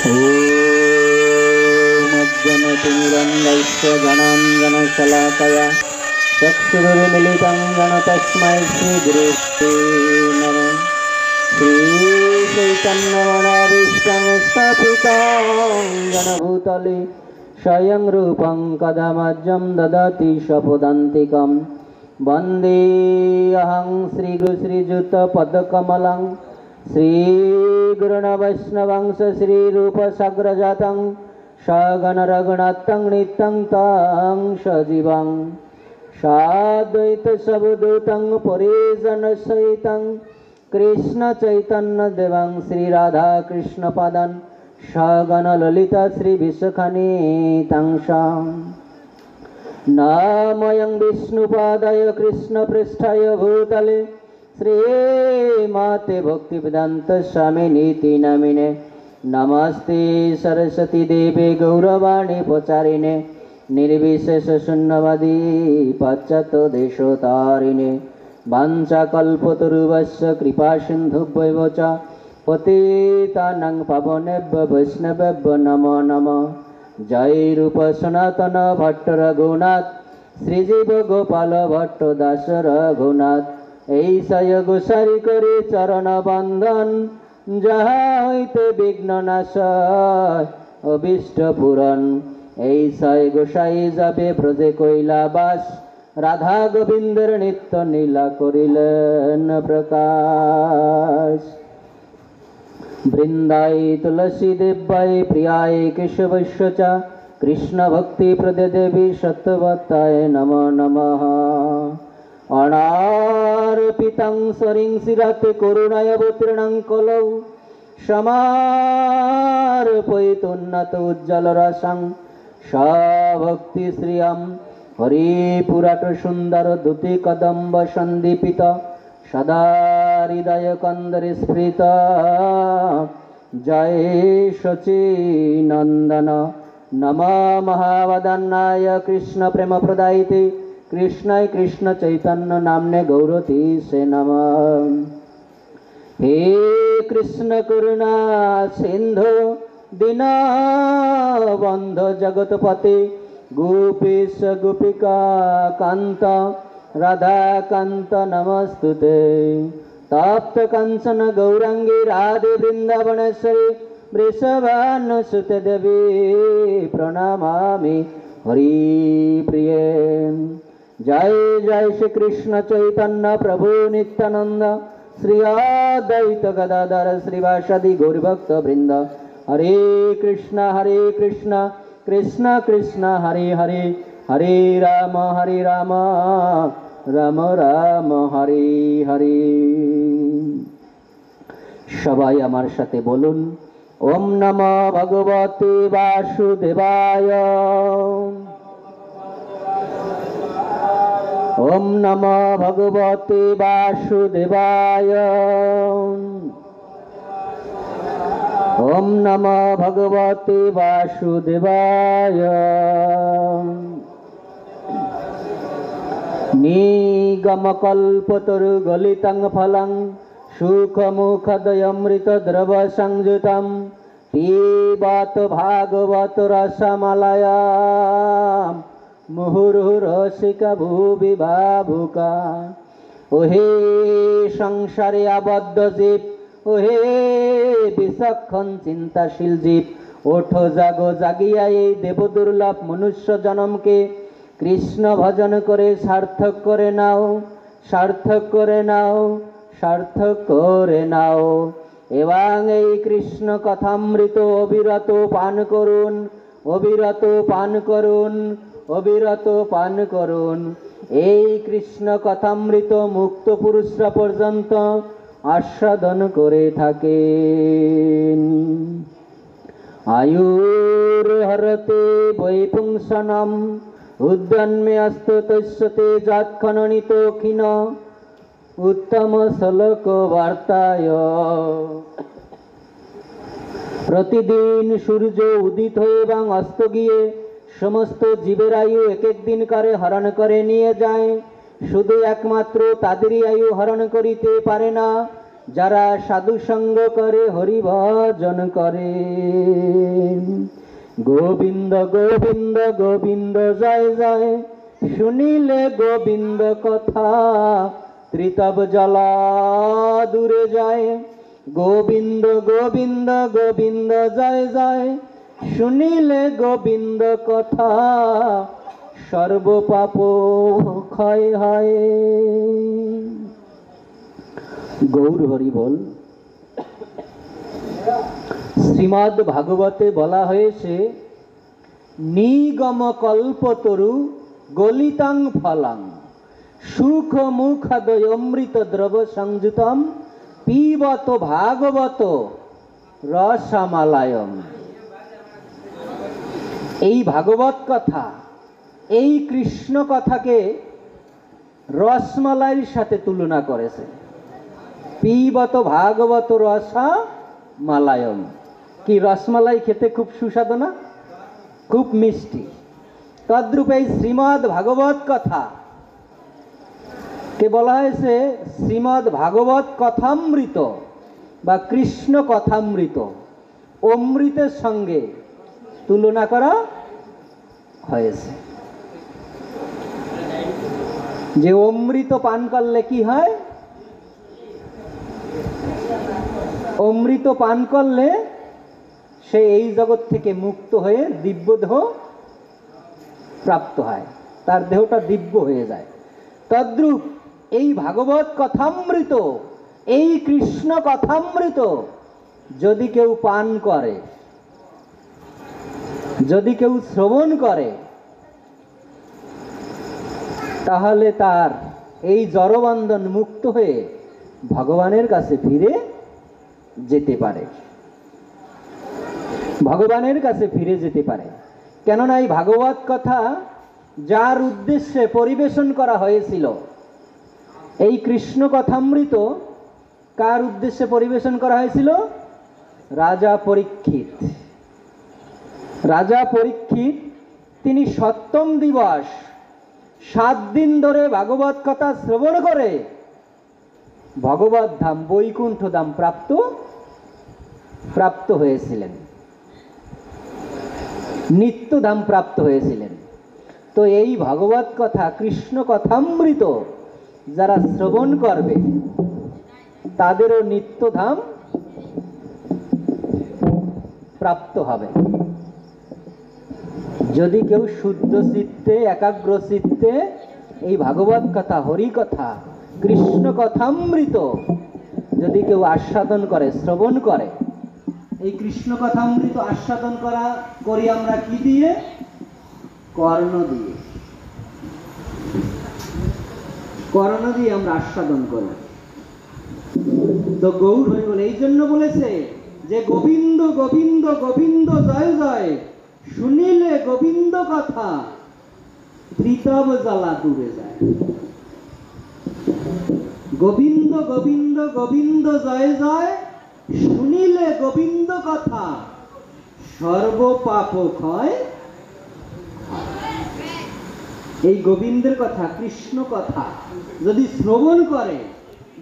मज्जनतिमिरन्दैश्वगणाञ्जनशलाकया चक्षुरुन्मीलितं येन तस्मै श्रीगुरुवे नमः। श्रीचैतन्यमनोभीष्टं स्थापितं गणभूतले स्वयं रूपं कदा मह्यं ददाति स्वपदान्तिकं। वन्देऽहं श्रीगुरुश्रीयुतपदकमलं श्रीगुरुवैष्णवंश श्रीरूपसाग्रजातं सगणरघुनाथं नित्यं तं सजीवं साद्वैतसवधूतं परिजनसहितं कृष्णचैतन्यदेवं श्रीराधाकृष्णपादान् सगणललिता श्रीविशाखान्वितं नमोऽयं विष्णुपादाय कृष्णपृष्ठाय भूतले श्रीमते भक्तिवेदान्तस्वामिनीति नामिने। नमस्ते सरस्वती देवे गौरवाणी प्रचारिणे निर्विशेषशून्यवादी पाश्चात्यदेशतारिणे। वाञ्छाकल्पतरुभ्यश्च कृपासिन्धुभ्यैव च पतितानां पावनेभ्यो वैष्णवेभ्यो नमो नमः। जय रूप सनातन भट्ट रघुनाथ श्रीजीव गोपाल भट्ट दास रघुनाथ ऐसाय गोसारी करे चरण बंधन যাহা হইতে বিঘ্ন নাশয় অভীষ্ট পূরণ। এইসাই গোসাই যাবে ব্রজে কৈলাবাস রাধা গোবিন্দের নিত্য নীলা করিলেন প্রকাশ। বৃন্দায় তুলসী দেবায় প্রিয়ায় কেশবস্য চ কৃষ্ণ ভক্তি প্রদে দেবী সত্যবত্তায় নমো নমঃ। অনার্পিতং সরিং শিরাতে করুণায়বতীর্ণং কলৌ সমার্পয়িতুন্নত উজ্জ্বল রসং সভক্তি শ্রিয়ম হরিপুরাট সুন্দর দুতি কদম্ব সন্দীপিত সদা হৃদয় কন্দরে স্ফীত জয় শচীনন্দন নম মহাবদন্নায় কৃষ্ণ প্রেম প্রদায়িতে कृष्णाय कृष्ण चैतन्य नामने गौरती से नमः। हे कृष्ण करुणा सिंधु दीनबंधु जगतपते गोपीश गोपिका कांत राधा कांत नमस्तुते। तप्त कंचन गौरांगी राधे वृंदावनेश्वरी वृषभानुसुते देवी प्रणमामि हरिप्रिये। जय जय श्री कृष्ण चैतन्य प्रभु नित्यानंद श्री अद्वैत गदाधर श्रीवासादि गौरभक्त वृंद। हरे कृष्ण कृष्ण कृष्ण हरे हरे हरे राम राम राम हरे हरे। सबाई आमार साथे बोलुन ओम नमो भगवते वासुदेवाय। ओम नमो भगवते वासुदेवाय। ओम नमो भगवते वासुदेवाय। निगमकल्पतरुगलितं फलं सुखमुखदयमृतद्रव संयुतं पिबत भागवत रसमालयं मुहुर्मुहुरसिका भुवि भावुका। ओहे संसारे आबद्ध जीव ओहे विचक्षण चिंताशील जीव ओठो जागो जागिया এই দেবদুর্লভ মনুষ্য জন্মকে কৃষ্ণ ভজন করে সার্থক করে নাও সার্থক করে নাও সার্থক করে নাও এবং এই কৃষ্ণ কথামৃত অবিরত পান করুন অবিরত পান করুন অবিরত পান করুন। এই কৃষ্ণ কথামৃত মুক্ত পুরুষরা পর্যন্ত আস্বাদন করে থাকেন। আয়ুর হরতে বৈপুংসনম উদ্যন্মে অস্ত তস্যতে যৎখননিত ক্ষীণ उत्तम श्लोक वार्ताय। प्रतिदिन सूर्य उदित एवं अस्त गिये समस्त जीवेर आयु एक एक दिन करे हरण करे निये जाए। शुधु एकमात्र तादेरই आयु हरण करिते पारे ना যারা সাধু সঙ্গ করে হরি ভজন করে। গোবিন্দ গোবিন্দ গোবিন্দ জয় জয়, শুনিলে গোবিন্দ কথা ত্রিতব জলা দূরে যায়। গোবিন্দ গোবিন্দ গোবিন্দ জয় জয়, শুনিলে গোবিন্দ কথা সর্ব পাপ ক্ষয় হয়। গৌর হরি বল। শ্রীমদ্ ভাগবতে বলা হয়েছে, নিগম কল্পতরু গলিতাং ফলাং সুখ মুখাদয় অমৃত দ্রব সংযুতম পিবত ভাগবত রসামালায়ম। এই ভাগবত কথা, এই কৃষ্ণ কথাকে রসমালাইয়ের সাথে তুলনা করেছে। পিবত ভাগবত রসামালায়ম। কি রসমালাই খেতে খুব সুস্বাদু না, খুব মিষ্টি। তদ্রূপ এই শ্রীমদ্ ভাগবত কথা কে বলা হয়েছে শ্রীমদ্ ভাগবত কথামৃত বা কৃষ্ণ কথামৃত। অমৃতের সঙ্গে তুলনা করা হয়েছে। যে অমৃত পান করলে কি হয়? অমৃত পান করলে সে এই জগৎ থেকে মুক্ত হয়ে দিব্য দেহ প্রাপ্ত হয়, তার দেহটা দিব্য হয়ে যায়। তদ্রূপ এই ভাগবত কথামৃত, এই কৃষ্ণ কথামৃত যদি কেউ পান করে, যদি কেউ শ্রবণ করে, তাহলে তার এই জড়বন্ধন মুক্ত হয়ে ভগবানের কাছে ফিরে যেতে পারে, ভগবানের কাছে ফিরে যেতে পারে। কেননা এই ভাগবত কথা যার উদ্দেশ্যে পরিবেশন করা হয়েছিল, এই কৃষ্ণ কথামৃত কার উদ্দেশ্যে পরিবেশন করা হয়েছিল? রাজা পরীক্ষিত। রাজা পরীক্ষিত তিনি সপ্তম দিবস 7 দিন ধরে ভাগবত কথা শ্রবণ করে ভগবত ধাম বৈকুণ্ঠ ধাম প্রাপ্ত হয়েছিলেন, নিত্যধাম প্রাপ্ত হয়েছিলেন। তো এই ভাগবত কথা কৃষ্ণ কথামৃত যারা শ্রবণ করবে তাদেরও নিত্যধাম প্রাপ্ত হবে। যদি কেউ শুদ্ধ চিত্তে, একাগ্র চিত্তে এই ভাগবত কথা, হরি কথা, কৃষ্ণ কথামৃত যদি কেউ আস্বাদন করে, শ্রবণ করে, এই কৃষ্ণ কথামৃত আস্বাদন করি আমরা কি দিয়ে? কর্ণ দিয়ে। কর্ণ দিয়ে আমরা আস্বাদন করি। তো গৌর হরি বল এই জন্য বলেছে যে গোবিন্দ গোবিন্দ গোবিন্দ জয় জয়, শুনিলে গোবিন্দ কথা ত্রিতব জ্বালা দূরে যায়। গোবিন্দ গোবিন্দ গোবিন্দ জয় জয়, শুনিলে গোবিন্দ কথা সর্ব পাপ ক্ষয়। এই গোবিন্দের কথা, কৃষ্ণ কথা যদি শ্রবণ করে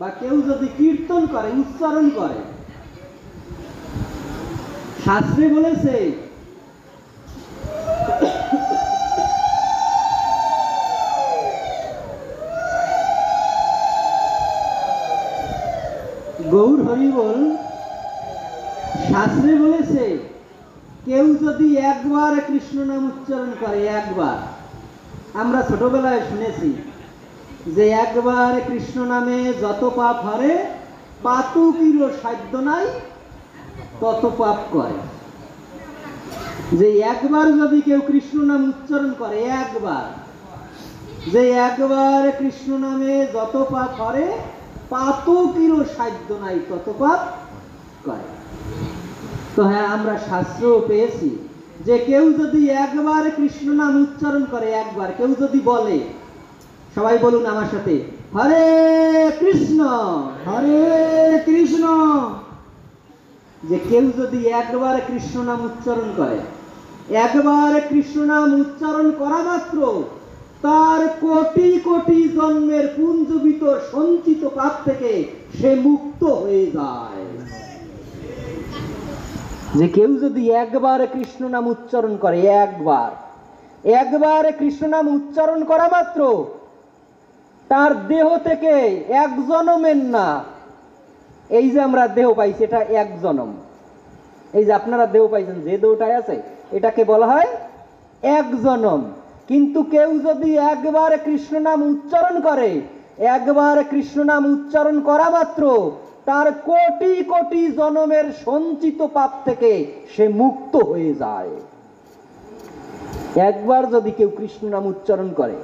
বা কেউ যদি কীর্তন করে, উচ্চারণ করে, শাস্ত্রে বলেছে গৌর হরি বল, শাস্ত্রে বলেছে কেউ যদি একবার কৃষ্ণ নাম উচ্চারণ করে, একবার, আমরা ছোটবেলায় শুনেছি যে একবার কৃষ্ণ নামে যত পাপ হরে পাতকিরও সাধ্য নাই তত পাপ করে। যে একবার যদি কেউ কৃষ্ণ নাম উচ্চারণ করে, একবার, যে একবার কৃষ্ণ নামে যত পাপ হরে পাতকিরও সাধ্য নাই তত পাপ করে। তো হ্যাঁ, আমরা শাস্ত্রও পেয়েছি যে কেউ যদি একবার কৃষ্ণ নাম উচ্চারণ করে, একবার কেউ যদি বলে, সবাই বলুন আমার সাথে, হরে কৃষ্ণ হরে কৃষ্ণ, যে কেউ যদি একবার কৃষ্ণ নাম উচ্চারণ করে, একবার কৃষ্ণ নাম উচ্চারণ করা মাত্র তার কোটি কোটি জন্মের পুঞ্জীবিত সঞ্চিত পাপ থেকে সে মুক্ত হয়ে যায়। যে কেউ যদি একবার কৃষ্ণ নাম উচ্চারণ করে, একবার কৃষ্ণ নাম উচ্চারণ করা মাত্র তার দেহ থেকে এক জনমের না, এই যে আমরা দেহ পাইছি এটা এক জনম, এই যে আপনারা দেহ পাইছেন যে দেহটাই আছে এটাকে বলা হয় এক জনম। কিন্তু কেউ যদি একবার কৃষ্ণ নাম উচ্চারণ করে, একবার কৃষ্ণ নাম উচ্চারণ করা মাত্র তার কোটি কোটি জনমের সঞ্চিত পাপ থেকে সে মুক্ত হয়ে যায়। একবার যদি কেউ কৃষ্ণ নাম উচ্চারণ করে,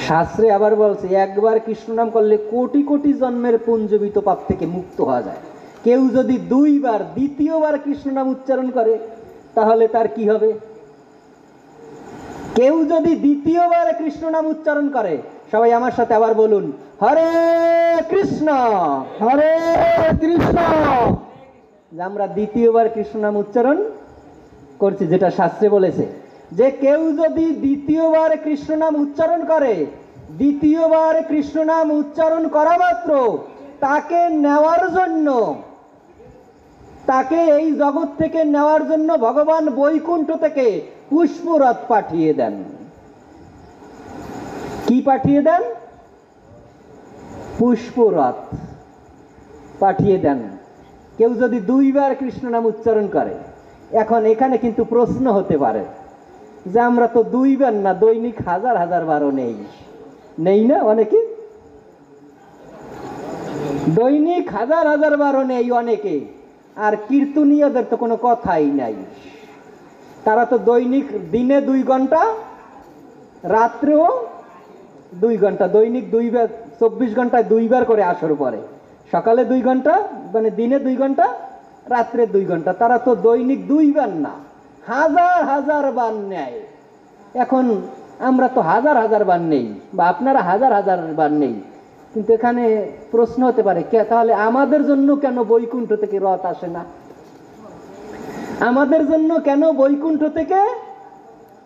শাস্ত্রে আবার বলছে একবার কৃষ্ণ নাম করলে কোটি কোটি জন্মের পুঞ্জীবিত পাপ থেকে মুক্ত হওয়া যায়। কেউ যদি দুইবার, দ্বিতীয়বার কৃষ্ণ নাম উচ্চারণ করে তাহলে তার কি হবে? কেউ যদি দ্বিতীয়বার কৃষ্ণ নাম উচ্চারণ করে, সবাই আমার সাথে আবার বলুন, হরে কৃষ্ণ হরে কৃষ্ণ। আমরা দ্বিতীয়বার কৃষ্ণ নাম উচ্চারণ করছি, যেটা শাস্ত্রে বলেছে যে কেউ যদি দ্বিতীয়বার কৃষ্ণ নাম উচ্চারণ করে, দ্বিতীয়বার কৃষ্ণ নাম উচ্চারণ করা মাত্র তাকে নেওয়ার জন্য, তাকে এই জগৎ থেকে নেওয়ার জন্য ভগবান বৈকুণ্ঠ থেকে পুষ্পরথ পাঠিয়ে দেন। কি পাঠিয়ে দেন? পুষ্পরথ পাঠিয়ে দেন কেউ যদি দুইবার কৃষ্ণ নাম উচ্চারণ করে। এখন এখানে কিন্তু প্রশ্ন হতে পারে যে আমরা তো দুইবার না, দৈনিক হাজার হাজার বারও নেই না? অনেকে দৈনিক হাজার হাজার বারও নেই অনেকে, আর কীর্তনীয়দের তো কোনো কথাই নাই। তারা তো দৈনিক দিনে 2 ঘন্টা, রাত্রেও 2 ঘন্টা, দৈনিক 24 ঘন্টায় 2বার করে আসর পরে, সকালে 2 ঘন্টা, মানে দিনে 2 ঘন্টা, রাত্রে 2 ঘন্টা। তারা তো দৈনিক 2বার না, হাজার হাজার বার নেয়। এখন আমরা তো হাজার হাজার বার নেই, বা আপনারা হাজার হাজার বার নেই। কিন্তু এখানে প্রশ্ন হতে পারে, তাহলে আমাদের জন্য কেন বৈকুণ্ঠ থেকে রথ আসে না? আমাদের জন্য কেন বৈকুণ্ঠ থেকে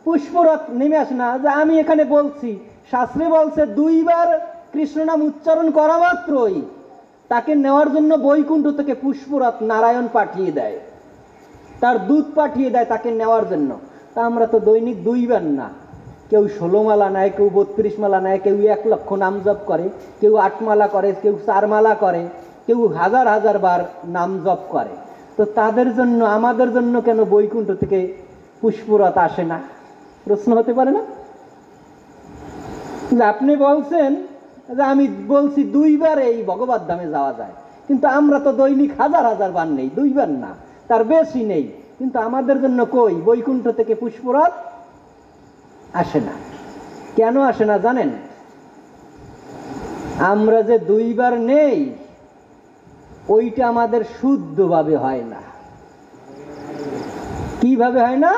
পুষ্পরথ নেমে আসে না? যে আমি এখানে বলছি, শাস্ত্রে বলছে 2বার কৃষ্ণ নাম উচ্চারণ করা মাত্রই তাকে নেওয়ার জন্য বৈকুণ্ঠ থেকে পুষ্পরথ নারায়ণ পাঠিয়ে দেয়, তার দূত পাঠিয়ে দেয় তাকে নেওয়ার জন্য। তা আমরা তো দৈনিক 2বার না, কেউ 16 মালা নেয়, কেউ 32 মালা নেয়, কেউ 1 লক্ষ নাম জপ করে, কেউ 8 মালা করে, কেউ 4 মালা করে, কেউ হাজার হাজার বার নাম জপ করে। তো তাদের জন্য আমাদের জন্য কেন বৈকুণ্ঠ থেকে পুষ্পরথ আসে না? প্রশ্ন হতে পারে না? যে আপনি বলছেন যে আমি বলছি 2বার এই ভগবত ধামে যাওয়া যায়, কিন্তু আমরা তো দৈনিক হাজার হাজার বার নেই, 2বার না, তার বেশি নেই, কিন্তু আমাদের জন্য কই বৈকুণ্ঠ থেকে পুষ্পরথ আসে না। কেন আসে না জানেন? আমরা যে 2বার নেই ওইটা আমাদের শুদ্ধভাবে হয় না। কিভাবে হয় না?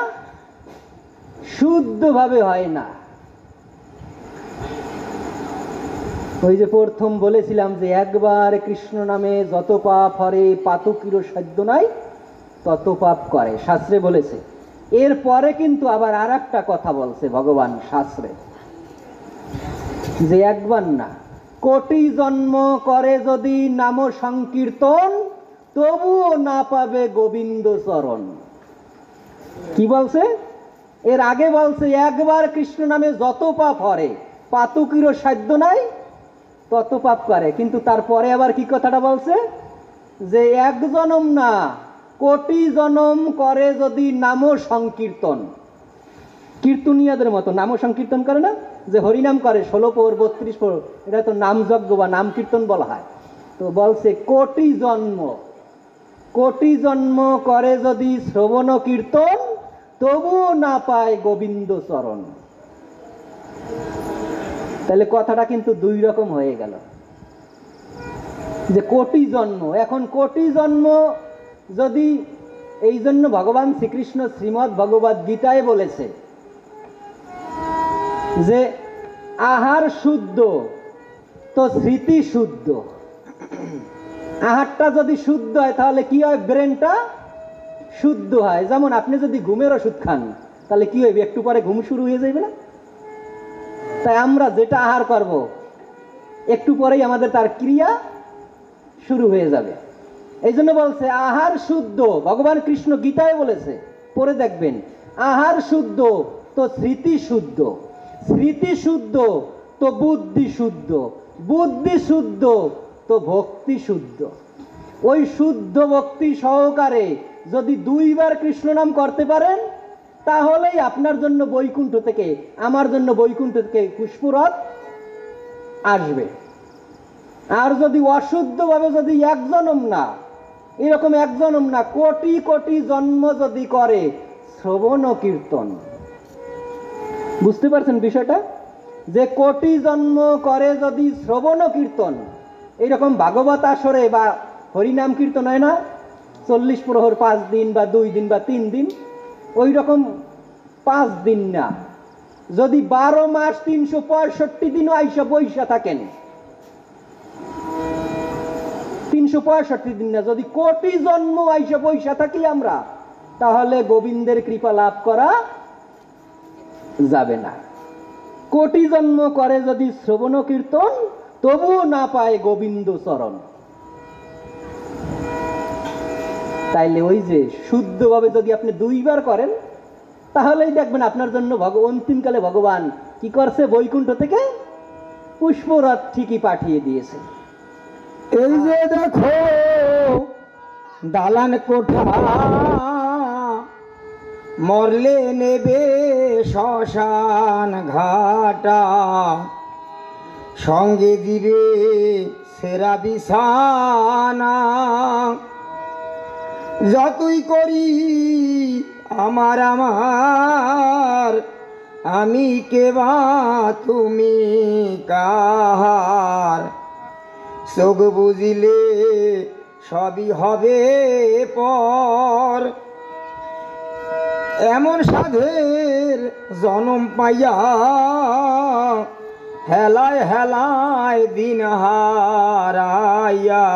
শুদ্ধভাবে হয় না। ওই যে প্রথম বলেছিলাম যে একবার কৃষ্ণ নামে যত পাপ হরে পাতকীর সাধ্য নাই তত পাপ করে, শাস্ত্রে বলেছে। এরপরে কিন্তু আবার আর একটা কথা বলছে ভগবান শাস্ত্রে, যে একবার না, কোটি জন্ম করে যদি নাম সংকীর্তন তবুও না পাবে গোবিন্দ চরণ। কি বলছে? এর আগে বলছে একবার কৃষ্ণ নামে যত পাপ হরে পাতকীর সাধ্য নাই তত পাপ করে, কিন্তু তারপরে আবার কি কথাটা বলছে? যে 1 জনম না, কোটি জনম করে যদি নাম সংকীর্তন। কীর্তনীয়দের মতো নাম সংকীর্তন করে না, যে হরিনাম করে 16 প্রহর 32 প্রহর, এটা তো নামযজ্ঞ বা নাম কীর্তন বলা হয়। তো বলছে কোটি জন্ম করে যদি শ্রবণ কীর্তন তবুও না পায় গোবিন্দ চরণ। তাহলে কথাটা কিন্তু 2 রকম হয়ে গেল, যে কোটি জন্ম। এখন কোটি জন্ম যদি, এই জন্য ভগবান শ্রীকৃষ্ণ শ্রীমদ্ ভগবদ গীতায় বলেছে যে আহার শুদ্ধ তো স্মৃতি শুদ্ধ। আহারটা যদি শুদ্ধ হয় তাহলে কি হয়? ব্রেনটা শুদ্ধ হয়। যেমন আপনি যদি ঘুমের ওষুধ খান তাহলে কি হইবে? একটু পরে ঘুম শুরু হয়ে যাবে না? তাই আমরা যেটা আহার করব একটু পরেই আমাদের তার ক্রিয়া শুরু হয়ে যাবে। এই জন্য বলছে আহার শুদ্ধ, ভগবান কৃষ্ণ গীতায় বলেছে, পরে দেখবেন, আহার শুদ্ধ তো স্মৃতি শুদ্ধ, স্মৃতি শুদ্ধ তো বুদ্ধি শুদ্ধ, বুদ্ধি শুদ্ধ তো ভক্তি শুদ্ধ। ওই শুদ্ধ ভক্তি সহকারে যদি 2 বার কৃষ্ণ নাম করতে পারেন, তাহলেই আপনার জন্য বৈকুণ্ঠ থেকে, আমার জন্য বৈকুণ্ঠ থেকে পুষ্পরথ আসবে। আর যদি অশুদ্ধভাবে যদি 1 জন্ম না, এরকম 1 জন্ম না, কোটি কোটি জন্ম যদি করে শ্রবণ কীর্তন, বুঝতে পারছেন বিষয়টা? যে কোটি জন্ম করে যদি শ্রবণ কীর্তন, এইরকম ভাগবত আসরে বা হরিনাম কীর্তন হয় না, 40 প্রহর 5 দিন বা 2 দিন বা 3 দিন, ওই রকম 5 দিন না, যদি 12 মাস 365 দিনও আইসা বৈশা থাকেন, 365 দিন না, যদি কোটি জন্ম আইসা বৈশা থাকি আমরা, তাহলে গোবিন্দের কৃপা লাভ করা যাবে না। কোটি জন্ম করে যদি শ্রবণ কীর্তন, তবুও না পায় গোবিন্দ চরণ। তাইলে ওই যে শুদ্ধভাবে যদি আপনি 2 বার করেন, তাহলেই দেখবেন আপনার জন্য অন্তিমকালে ভগবান কি করছে, বৈকুণ্ঠ থেকে পুষ্পরথ ঠিকই পাঠিয়ে দিয়েছে। এই যে দেখো দালান কোঠা, মরলে নেবে শ্মশান ঘাটা, সঙ্গে দিবে সেরা বিছানা। যতই করি আমার আমার, আমি কেবা তুমি কাহার। চোখ বুঝিলে সবই হবে পর, এমন সাধের জনম পাইয়া হেলায় হেলায় দিন হারাইয়া।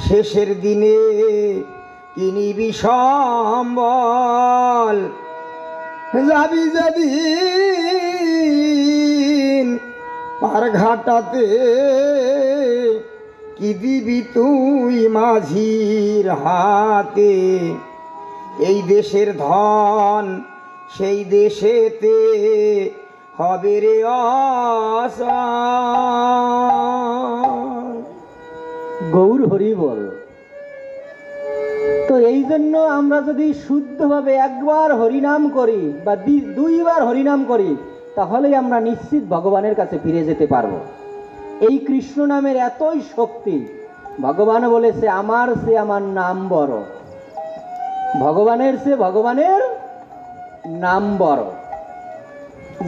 শেষের দিনে কিনিবি সম্বল, যাবি যেদিন পার ঘাটাতে, কি দিবি তুই মাঝির হাতে। এই দেশের ধন সেই দেশেতে হবে রে অসন। গৌর হরি বল। তো এই জন্য আমরা যদি শুদ্ধভাবে 1 বার হরিনাম করি বা 2 বার হরিনাম করি, তাহলেই আমরা নিশ্চিত ভগবানের কাছে ফিরে যেতে পারবো। এই কৃষ্ণ নামের এতই শক্তি, ভগবান বলেছে আমার সে আমার নাম বড়, ভগবানের সে ভগবানের নাম বড়।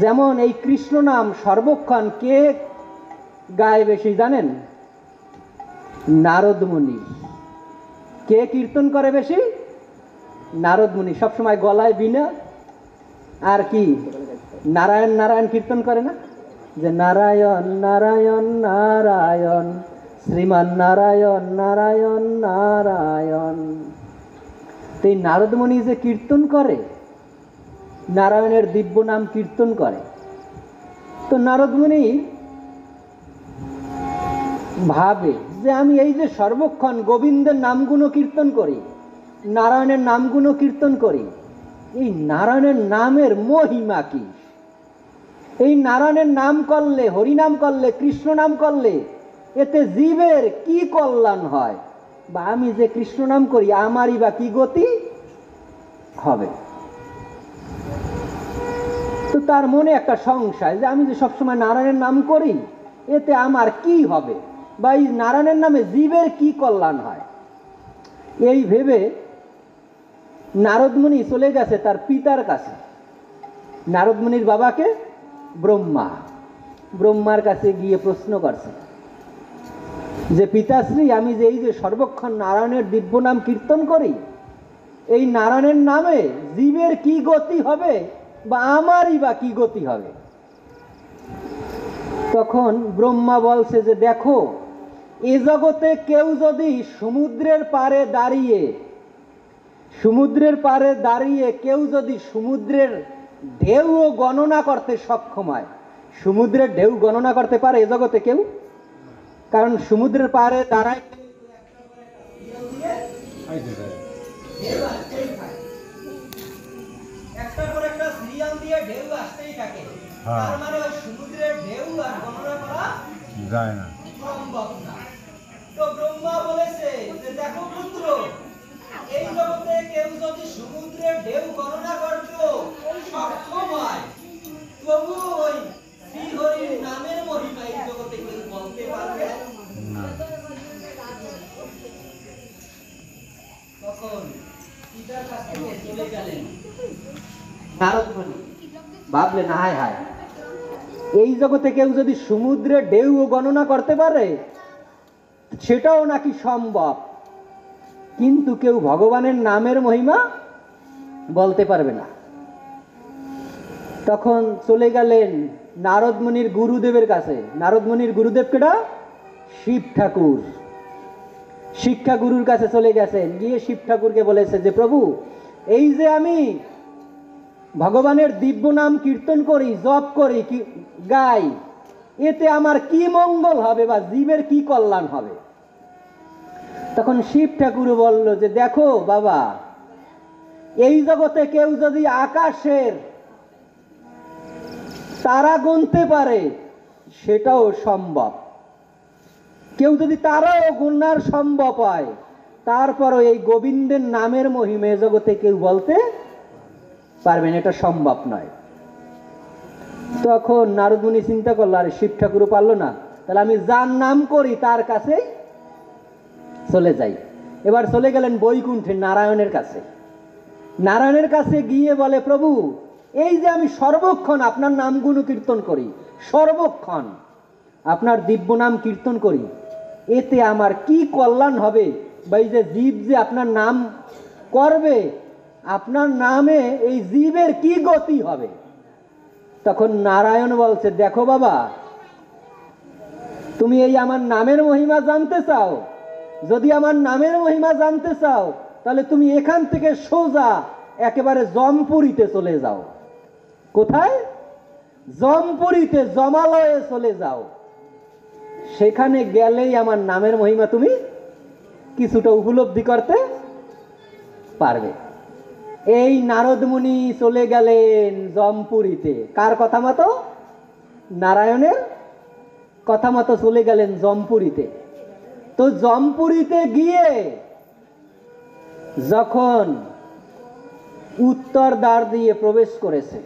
যেমন এই কৃষ্ণ নাম সর্বক্ষণ কে গায় বেশি জানেন? নারদ মুনি। কে কীর্তন করে বেশি? নারদ মুনি। সবসময় গলায় বীণা আর কি নারায়ণ নারায়ণ কীর্তন করে না, যে নারায়ণ নারায়ণ নারায়ণ শ্রীমান নারায়ণ নারায়ণ নারায়ণ। তো এই নারদ মুনি যে কীর্তন করে, নারায়ণের দিব্য নাম কীর্তন করে, তো নারদ মুনি ভাবে যে আমি এই যে সর্বক্ষণ গোবিন্দের নামগুলো কীর্তন করি, নারায়ণের নামগুলো কীর্তন করি, এই নারায়ণের নামের মহিমা কি? এই নারায়ণের নাম করলে, হরিনাম করলে, কৃষ্ণ নাম করলে এতে জীবের কি কল্যাণ হয়, বা আমি যে কৃষ্ণ নাম করি আমারই বা কি গতি হবে? তো তার মনে একটা সংশয় যে আমি যে সবসময় নারায়ণের নাম করি, এতে আমার কি হবে, বা এই নারায়ণের নামে জীবের কি কল্যাণ হয়। এই ভেবে নারদ মুনি চলে গেছে তার পিতার কাছে। নারদ মুনির বাবাকে ব্রহ্মা, ব্রহ্মার কাছে গিয়ে প্রশ্ন করছে যে পিতাশ্রী, আমি যে এই যে সর্বক্ষণ নারায়ণের দিব্য নাম কীর্তন করি, এই নারায়ণের নামে জীবের কি গতি হবে, বা আমারই বা কি গতি হবে? তখন ব্রহ্মা বলছে যে দেখো, এ জগতে কেউ যদি সমুদ্রের পাড়ে দাঁড়িয়ে কেউ যদি সমুদ্রের ঢেউও গণনা করতে সক্ষম হয়। সমুদ্রের ঢেউ গণনা করতে পারে এ জগতে কেউ? কারণ সমুদ্রের পাড়ে দাঁড়ায় একটার পর একটা সিরিয়াল দিয়ে ঢেউ আসতেই থাকে। তার মানে ওই সমুদ্রের ঢেউ আর গণনা করা যায় না, সম্ভব না। তো ব্রহ্মা বলেছে যে দেখো পুত্র, এই জগতে কেউ যদি সমুদ্রের ঢেউ গণনা করতে সক্ষম হয়, তবু ওই শ্রীহরির নামের মহিমা এই জগতে কেউ বলতে পারবে না। তখন পিতার কাছ থেকে চলে গেলেন নারদ মুনি। ভাবলেন হায় হায়, এই জগতে কেউ যদি সমুদ্রের ঢেউ গণনা করতে পারে সেটাও নাকি সম্ভব, কিন্তু কেউ ভগবানের নামের মহিমা বলতে পারবে না। তখন চলে গেলেন নারদ মুনির গুরুদেবের কাছে। নারদ মুনির গুরুদেব কেডা? শিব ঠাকুর। শিক্ষা গুরুর কাছে চলে গেছেন, গিয়ে শিব ঠাকুরকে বলেছে যে প্রভু, এই যে আমি ভগবানের দিব্য নাম কীর্তন করি, জপ করি, গাই, এতে আমার কি মঙ্গল হবে বা জীবের কি কল্যাণ হবে? তখন শিব ঠাকুর বলল যে দেখো বাবা, এই জগতে কেউ যদি আকাশের তারা গুনতে পারে সেটাও সম্ভব। কেউ যদি তারাও গুনার সম্ভব হয়, তারপরও এই গোবিন্দের নামের মহিমে জগতে কেউ বলতে পারবেন, এটা সম্ভব নয়। তখন নারদ মুনি চিন্তা করলো, আরে শিব ঠাকুরও পারলো না, তাহলে আমি যার নাম করি তার কাছেই চলে যাই। এবার চলে গেলেন বৈকুণ্ঠে নারায়ণের কাছে। নারায়ণের কাছে গিয়ে বলে, প্রভু, এই যে আমি সর্বক্ষণ আপনার নাম গুণ কীর্তন করি, সর্বক্ষণ আপনার দিব্য নাম কীর্তন করি, এতে আমার কি কল্যাণ হবে? বা এই যে জীব যে আপনার নাম করবে, আপনার নামে এই জীবের কি গতি হবে? তখন নারায়ণ বলছে, দেখো বাবা, তুমি এই আমার নামের মহিমা জানতে চাও? যদি আমার নামের মহিমা জানতে চাও, তাহলে তুমি এখান থেকে সোজা একেবারে জমপুরীতে চলে যাও। কোথায়? জমপুরীতে, জমালয়ে চলে যাও। সেখানে গেলেই আমার নামের মহিমা তুমি কিছুটা উপলব্ধি করতে পারবে। এই নারদ মুনি চলে গেলেন জমপুরীতে। কার কথা মতো? নারায়ণের কথা মতো চলে গেলেন জমপুরীতে। তো জমপুরীতে গিয়ে যখন উত্তর দ্বার দিয়ে প্রবেশ করেছে,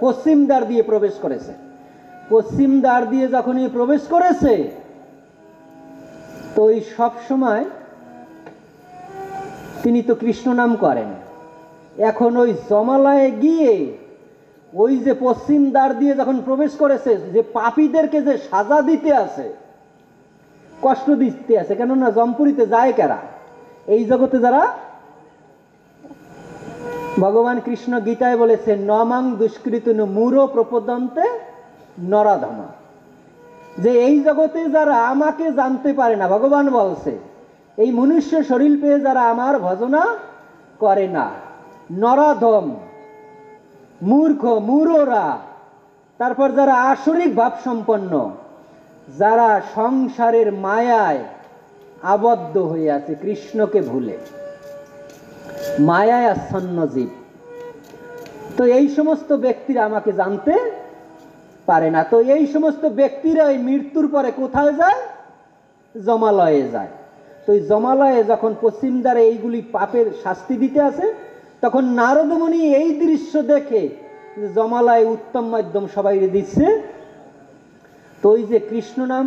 পশ্চিম দ্বার দিয়ে প্রবেশ করেছে, পশ্চিম দ্বার দিয়ে যখনই প্রবেশ করেছে, তো এই সব সময় তিনি তো কৃষ্ণ নাম করেন। এখন ওই জমালয়ে গিয়ে ওই যে পশ্চিম দ্বার দিয়ে যখন প্রবেশ করেছে, যে পাপীদেরকে যে সাজা দিতে আছে, কষ্ট দিতে আছে, কেননা জমপুরীতে যায় কারা? এই জগতে যারা, ভগবান কৃষ্ণ গীতায় বলেছেন, নমাং দুষ্কৃতন মূঢ় প্রপদন্তে নরাধমা, যে এই জগতে যারা আমাকে জানতে পারে না, ভগবান বলছে এই মনুষ্য শরীর পেয়ে যারা আমার ভজনা করে না, নরাধম, মূর্খ, মূঢ়রা, তারপর যারা আসরিক ভাব সম্পন্ন, যারা সংসারের মায়ায় আবদ্ধ হয়ে আছে, কৃষ্ণকে ভুলে, মায়ায় আচ্ছন্ন জীব, তো এই সমস্ত ব্যক্তিরা আমাকে জানতে পারে না। তো এই সমস্ত ব্যক্তিরা এই মৃত্যুর পরে কোথায় যায়? জমালয়ে যায়। তো এই জমালয়ে যখন পশ্চিম দ্বারে এইগুলি পাপের শাস্তি দিতে আছে, তখন নারদ মুনি এই দৃশ্য দেখে জমালয়ে উত্তম মাধ্যম সবাই দিচ্ছে, তো ওই যে কৃষ্ণ নাম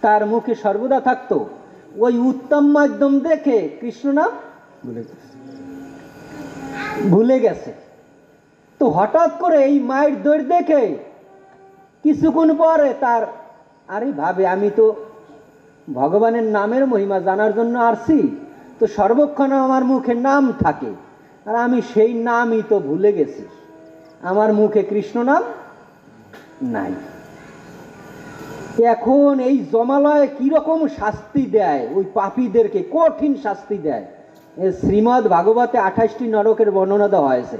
তার মুখে সর্বদা থাকতো, ওই উত্তম মাধ্যম দেখে কৃষ্ণ নাম ভুলে গেছে। তো হঠাৎ করে এই মায়ের দৌড় দেখে কিছুক্ষণ পরে তার, আরে ভাবে, আমি তো ভগবানের নামের মহিমা জানার জন্য আসছি, তো সর্বক্ষণ আমার মুখে নাম থাকে, আর আমি সেই নামই তো ভুলে গেছি, আমার মুখে কৃষ্ণ নাম নাই। এখন এই জমালয়ে কিরকম শাস্তি দেয়, ওই পাপীদেরকে কঠিন শাস্তি দেয়। শ্রীমদ্ ভাগবতে 28টি নরকের বর্ণনা দেওয়া হয়েছে।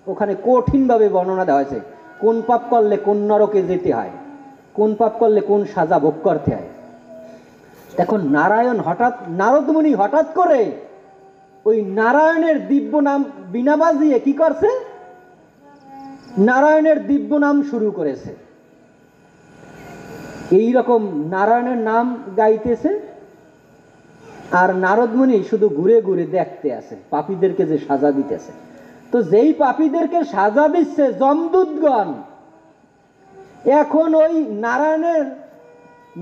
ওখানে কঠিনভাবে বর্ণনা দেওয়া হয়েছে কোন পাপ করলে কোন নরকে যেতে হয়, কোন পাপ করলে কোন সাজা ভোগ করতে হয়। এখন নারদমুনি হঠাৎ করে ওই নারায়ণের দিব্য নাম বিনা বাজিয়ে কি করছে, নারায়ণের দিব্য নাম শুরু করেছে। এই রকম নারায়ণের নাম গাইতেছে, আর নারদমুনি শুধু ঘুরে ঘুরে দেখতে আছে পাপীদেরকে যে সাজা দিতেছে। তো যেই পাপীদেরকে সাজা দিচ্ছে যমদূতগণ, এখন ওই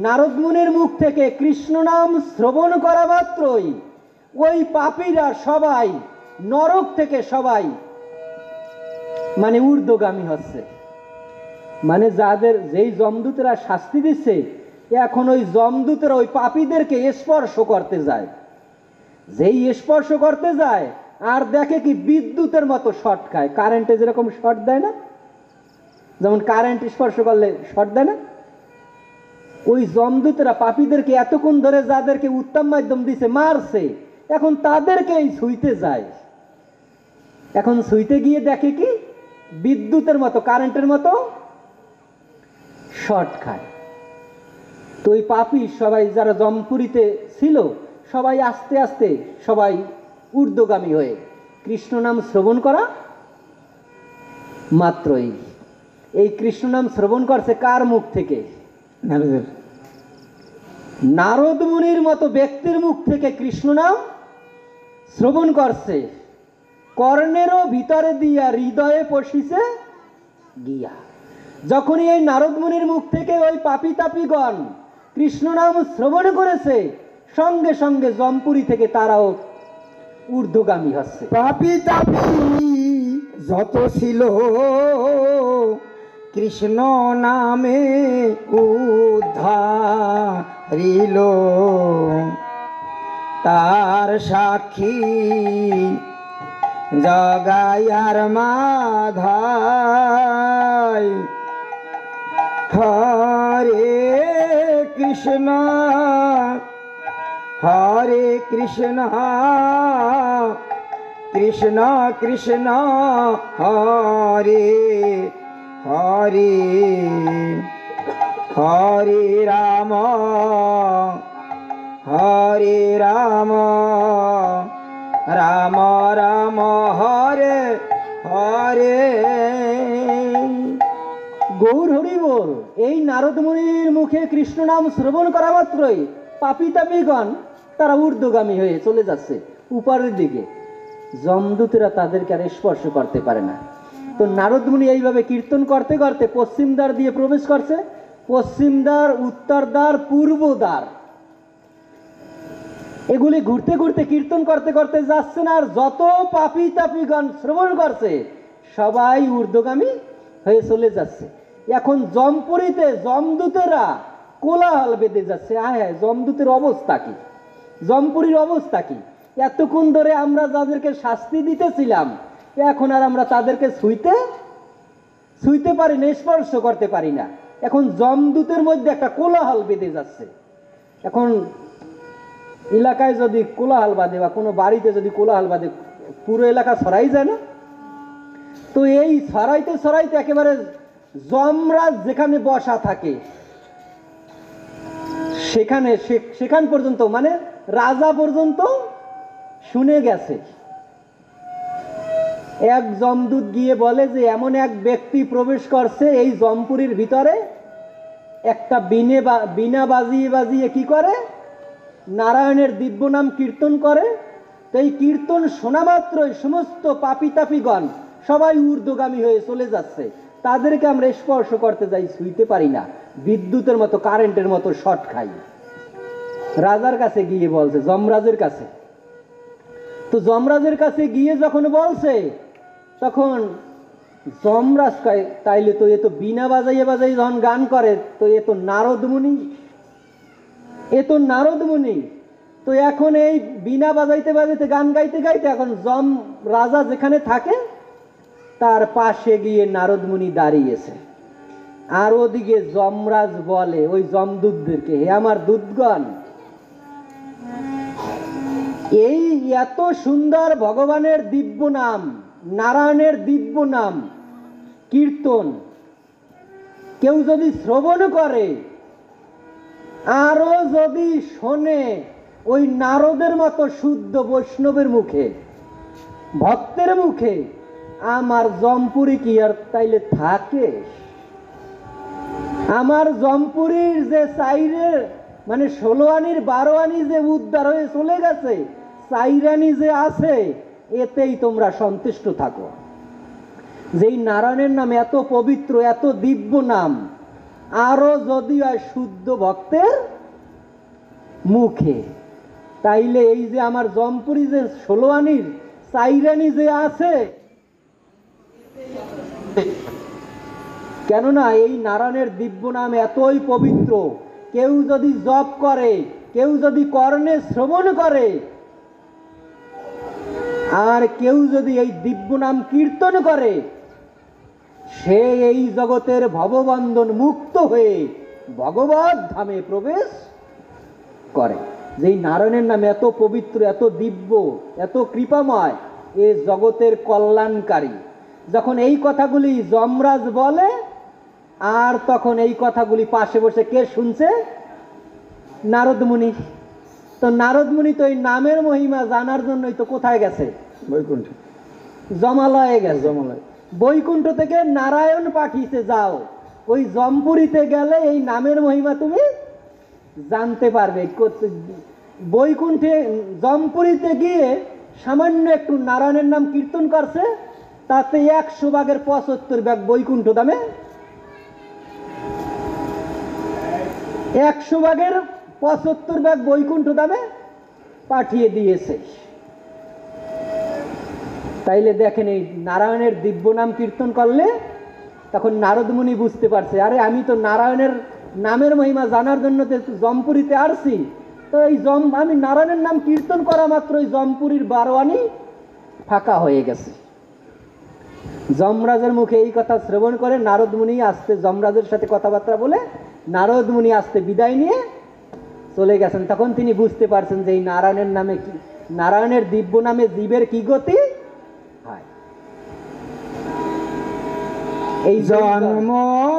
নারদমুনির মুখ থেকে কৃষ্ণ নাম শ্রবণ করা মাত্রই ওই পাপীরা সবাই নরক থেকে সবাই মানে ঊর্ধ্বগামী হচ্ছে। মানে যেই যমদূতেরা শাস্তি দিচ্ছে, এখন ওই যমদূতেরা ওই পাপীদেরকে স্পর্শ করতে যায়। যেই স্পর্শ করতে যায় আর দেখে কি বিদ্যুতের মতো শর্ট খায়, কারেন্টে যেরকম শর্ট দেয় না, যেমন কারেন্ট স্পর্শ করলে শর্ট দেয় না, ওই যমদূতেরা পাপীদেরকে এতক্ষণ ধরে যাদেরকে উত্তম মাধ্যম দিছে মারছে, এখন তাদেরকেই ছুঁইতে যায়। এখন ছুঁইতে গিয়ে দেখে কি বিদ্যুতের মতো কারেন্টের মতো শর্ট খায়। তো ওই পাপী সবাই যারা জমপুরীতে ছিল সবাই আস্তে আস্তে সবাই ঊর্ধ্বগামী হয়ে কৃষ্ণ নাম শ্রবণ করা মাত্রই, এই কৃষ্ণ নাম শ্রবণ করছে কার মুখ থেকে? নারদ মুনির মতো ব্যক্তির মুখ থেকে কৃষ্ণ নাম শ্রবণ করছে। কর্ণেরও ভিতরে দিয়া হৃদয়ে পশিছে গিয়া। যখনই এই নারদ মুনির মুখ থেকে ওই পাপী তাপীগণ কৃষ্ণ নাম শ্রবণ করেছে, সঙ্গে সঙ্গে জমপুরি থেকে তারাও ঊর্ধ্বগামী হচ্ছে। পাপী তাপী যত ছিল কৃষ্ণ নামে উদ্ধারিল, তার সাক্ষী জগায়ার মাধাই। হরে কৃষ্ণ হরে কৃষ্ণ কৃষ্ণ কৃষ্ণ হরে হরে, হরে রাম হরে রাম রাম রাম হরে হরে। গৌর হরি বল। এই নারদ মুনির মুখে কৃষ্ণ নাম শ্রবণ করা মাত্রই পাপী তাপীগণ তারা ঊর্ধ্বগামী হয়ে চলে যাচ্ছে উপরের দিকে। যমদূতেরা তাদেরকে আর স্পর্শ করতে পারে না। তো নারদ মুনি এইভাবে কীর্তন করতে করতে পশ্চিম দ্বার দিয়ে প্রবেশ করছে। পশ্চিম দ্বার, উত্তর দ্বার, পূর্ব দ্বার, এগুলি ঘুরতে ঘুরতে কীর্তন করতে করতে যাচ্ছেন। আর যত পাপী তাপীগণ শ্রবণ করছে সবাই ঊর্ধ্বগামী হয়ে চলে যাচ্ছে। এখন জমপুরীতে যমদূতেরা কোলাহল বেঁধে যাচ্ছে। আয় হায়, যমদূতের অবস্থা কি, জমপুরীর অবস্থা কি! এতক্ষণ ধরে আমরা যাদেরকে শাস্তি দিতেছিলাম, এখন আর আমরা তাদেরকে ছুঁইতে পারি না, স্পর্শ করতে পারি না। এখন যমদূতের মধ্যে একটা কোলাহল বেঁধে যাচ্ছে। এখন এলাকায় যদি কোলাহল বাঁধে বা কোনো বাড়িতে যদি কোলাহল বাঁধে, পুরো এলাকা ছড়াই যায় না? তো এই ছড়াইতে ছড়াইতে একেবারে যমরাজ যেখানে বসা থাকে সেখান পর্যন্ত, মানে রাজা পর্যন্ত শুনে গেছে। এক যমদূত গিয়ে বলে যে এমন এক ব্যক্তি প্রবেশ করছে এই জমপুরীর ভিতরে, একটা বিনা বাজিয়ে বাজিয়ে কি করে, নারায়ণের দিব্য নাম কীর্তন করে। তো এই কীর্তন শোনা মাত্রই সমস্ত পাপী তাপীগণ সবাই ঊর্ধ্বগামী হয়ে চলে যাচ্ছে। তাদেরকে আমরা স্পর্শ করতে যাই, ছুঁইতে পারি না, বিদ্যুতের মতো কারেন্টের মতো শর্ট খাই। রাজার কাছে গিয়ে বলছে, যমরাজের কাছে। তো যমরাজের কাছে গিয়ে যখন বলছে, তখন যমরাজ কয় তাইলে তো এ তো বিনা বাজাইয়ে বাজাই যখন গান করে, তো এ তো নারদ মুনি। তো এখন এই বিনা বাজাইতে বাজাইতে গান গাইতে গাইতে এখন যম রাজা যেখানে থাকে তার পাশে গিয়ে নারদ মুনি দাঁড়িয়েছে। আর ওদিকে যমরাজ বলে ওই যমদূতদেরকে, হে আমার দূতগণ, এই এত সুন্দর ভগবানের দিব্য নাম, নারায়ণের দিব্য নাম কীর্তন কেউ যদি শ্রবণ করে, আরো যদি শোনে ওই নারদের মতো শুদ্ধ বৈষ্ণবের মুখে, ভক্তের মুখে, আমার জমপুরি কি আর তাইলে থাকে? আমার জমপুরির যে চাইরে মানে 16 আনির 12 আনি যে উদ্ধার হয়ে চলে গেছে, চাইরানি যে আছে, এতেই তোমরা সন্তুষ্ট থাকো। যেই নারায়ণের নাম এত পবিত্র, এত দিব্য নাম, আরো যদি হয় শুদ্ধ ভক্তের মুখে, তাইলে এই যে আমার জমপুরি যে 16 আনির চাইরানি যে আছে, কেননা এই নারায়ণের দিব্য নাম এতই পবিত্র, কেউ যদি জপ করে, কেউ যদি কর্ণে শ্রবণ করে, আর কেউ যদি এই দিব্য নাম কীর্তন করে, সে এই জগতের ভববন্ধন মুক্ত হয়ে ভগবত ধামে প্রবেশ করে। যেই নারায়ণের নাম এত পবিত্র, এত দিব্য, এত কৃপাময়, এ জগতের কল্যাণকারী। যখন এই কথাগুলি যমরাজ বলে, আর তখন এই কথাগুলি পাশে বসে কে শুনছে? নারদ মুনি। তো নারদ মুনি তো এই নামের মহিমা জানার জন্যই তো কোথায় গেছে? বৈকুণ্ঠ, জমালয়ে গেছে। জমালয়। বৈকুণ্ঠ থেকে নারায়ণ পাঠিয়েছে, যাও ওই জমপুরিতে গেলে এই নামের মহিমা তুমি জানতে পারবে। বৈকুণ্ঠে জমপুরিতে গিয়ে সামান্য একটু নারায়ণের নাম কীর্তন করছে, তাতে 100 ভাগের 75 ভাগ বৈকুণ্ঠ দামে, 100 ভাগের 75 ভাগ বৈকুণ্ঠ দামে পাঠিয়ে দিয়েছে। তাইলে দেখেন, এই নারায়ণের দিব্য নাম কীর্তন করলে তখন নারদ মুনি বুঝতে পারছে, আরে আমি তো নারায়ণের নামের মহিমা জানার জন্য জমপুরিতে আসছি, তো এই আমি নারায়ণের নাম কীর্তন করা মাত্র ওই জমপুরির 12 আনি ফাঁকা হয়ে গেছে। যমরাজের মুখে এই কথা শ্রবণ করে নারদ মুনি আসতে, যমরাজের সাথে কথাবার্তা বলে নারদ মুনি আসতে বিদায় নিয়ে চলে গেছেন। তখন তিনি বুঝতে পারছেন যে এই নারায়ণের নামে কি, নারায়ণের দিব্য নামে জীবের কি গতি হয়। এই জন্ম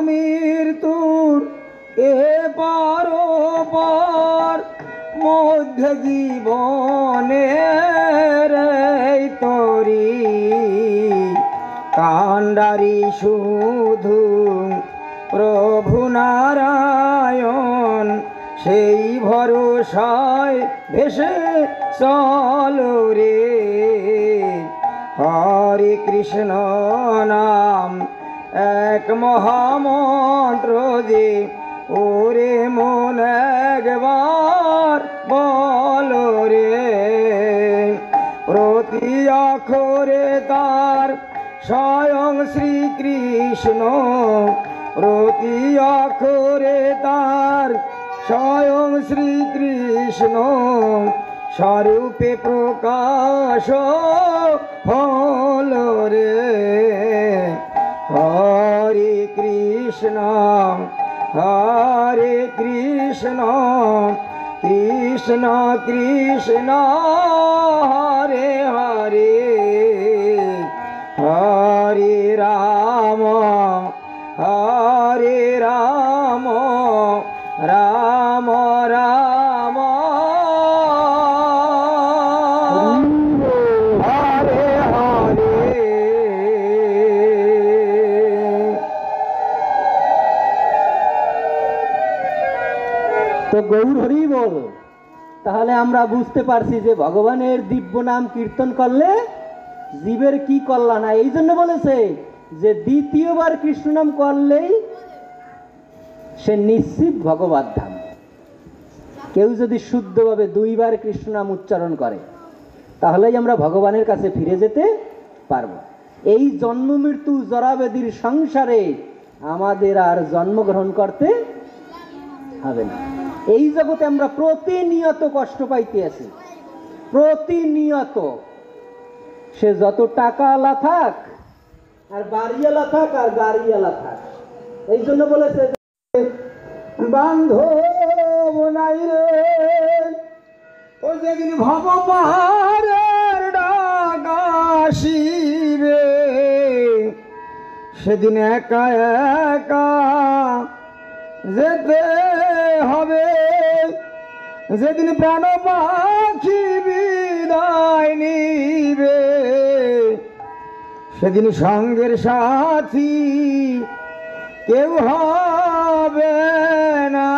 মৃত্যুর এ পার মধ্য জীবনের এই তরি কাণ্ডারি শুধু প্রভু নারায়ণ, সেই ভরসায় ভেসে চলো রে। হরে কৃষ্ণ নাম এক মহামন্ত্র যে, ওরে মন একবার বলো রে। প্রতি অক্ষরে তার স্বয়ং শ্রীকৃষ্ণ, প্রতি অক্ষরে তার স্বয়ং শ্রীকৃষ্ণ, স্বরূপে প্রকাশ হল রে। হরে কৃষ্ণ হরে কৃষ্ণ, কৃষ্ণ কৃষ্ণ হরে হরে, হরে রাম হরে রাম, রাম রাম হরে হরে। তো গৌর হরি বল। তাহলে আমরা বুঝতে পারছি যে ভগবানের দিব্য নাম কীর্তন করলে জীবের কি কল্যাণ হয়। এই জন্য বলেছে যে দ্বিতীয়বার কৃষ্ণ নাম করলেই সে নিশ্চিত ভগবত ধাম। কেউ যদি শুদ্ধভাবে 2 বার কৃষ্ণ নাম উচ্চারণ করে, তাহলেই আমরা ভগবানের কাছে ফিরে যেতে পারবো। এই জন্ম মৃত্যু জরাবেদির সংসারে আমাদের আর জন্মগ্রহণ করতে হবে না। এই জগতে আমরা প্রতিনিয়ত কষ্ট পাইতে আছি, প্রতিনিয়ত। সে যত টাকাওয়ালা থাক, আর বাড়িওয়ালা থাক, আর গাড়িওয়ালা থাক। এই জন্য বলেছে বান্ধব নাই রে, ও যে যেদিন ভব পাহাড়ের ডাক আসিবে, সেদিন একা একা যেতে হবে। যেদিন প্রাণ পাখি বিদায় নিবে, সেদিন সঙ্গের সাথী কেউ হবে না।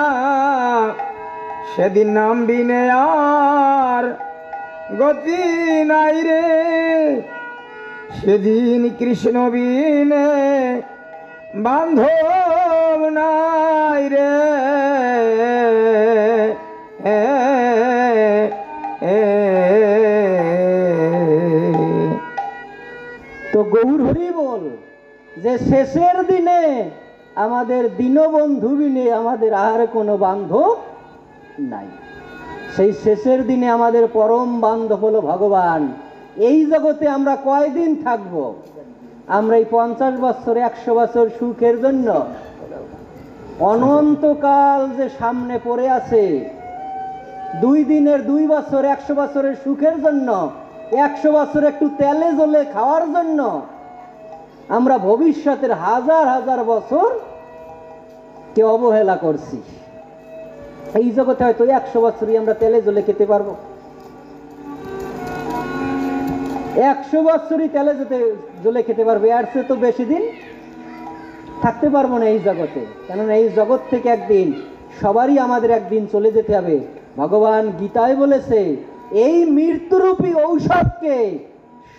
সেদিন নাম বিনে আর গতি নাই রে, সেদিন কৃষ্ণ বিনে বান্ধব নাই রে। তো গৌর হরি বল যে শেষের দিনে আমাদের দীনবন্ধু বিনে আমাদের আর কোনো বান্ধব নাই। সেই শেষের দিনে আমাদের পরম বান্ধব হলো ভগবান। এই জগতে আমরা কয়দিন থাকব? আমরা এই 50 বছর 100 বছর সুখের জন্য, অনন্তকাল যে সামনে পড়ে আছে, 2 দিনের 2 বছর 100 বছরের সুখের জন্য, 100 বছর একটু তেলে জলে খাওয়ার জন্য আমরা ভবিষ্যতের হাজার হাজার বছর কে অবহেলা করছি। এই জগতে হয়তো 100 বছরই আমরা তেলে জলে খেতে পারবো, 100 বছরই তেলে জলে খেতে পারবো, এর চেয়ে তো বেশি দিন থাকতে পারবো না এই জগতে। কেননা এই জগৎ থেকে একদিন সবারই আমাদের একদিন চলে যেতে হবে। ভগবান গীতায় বলেছে, এই মৃত্যুরূপী ঔষধকে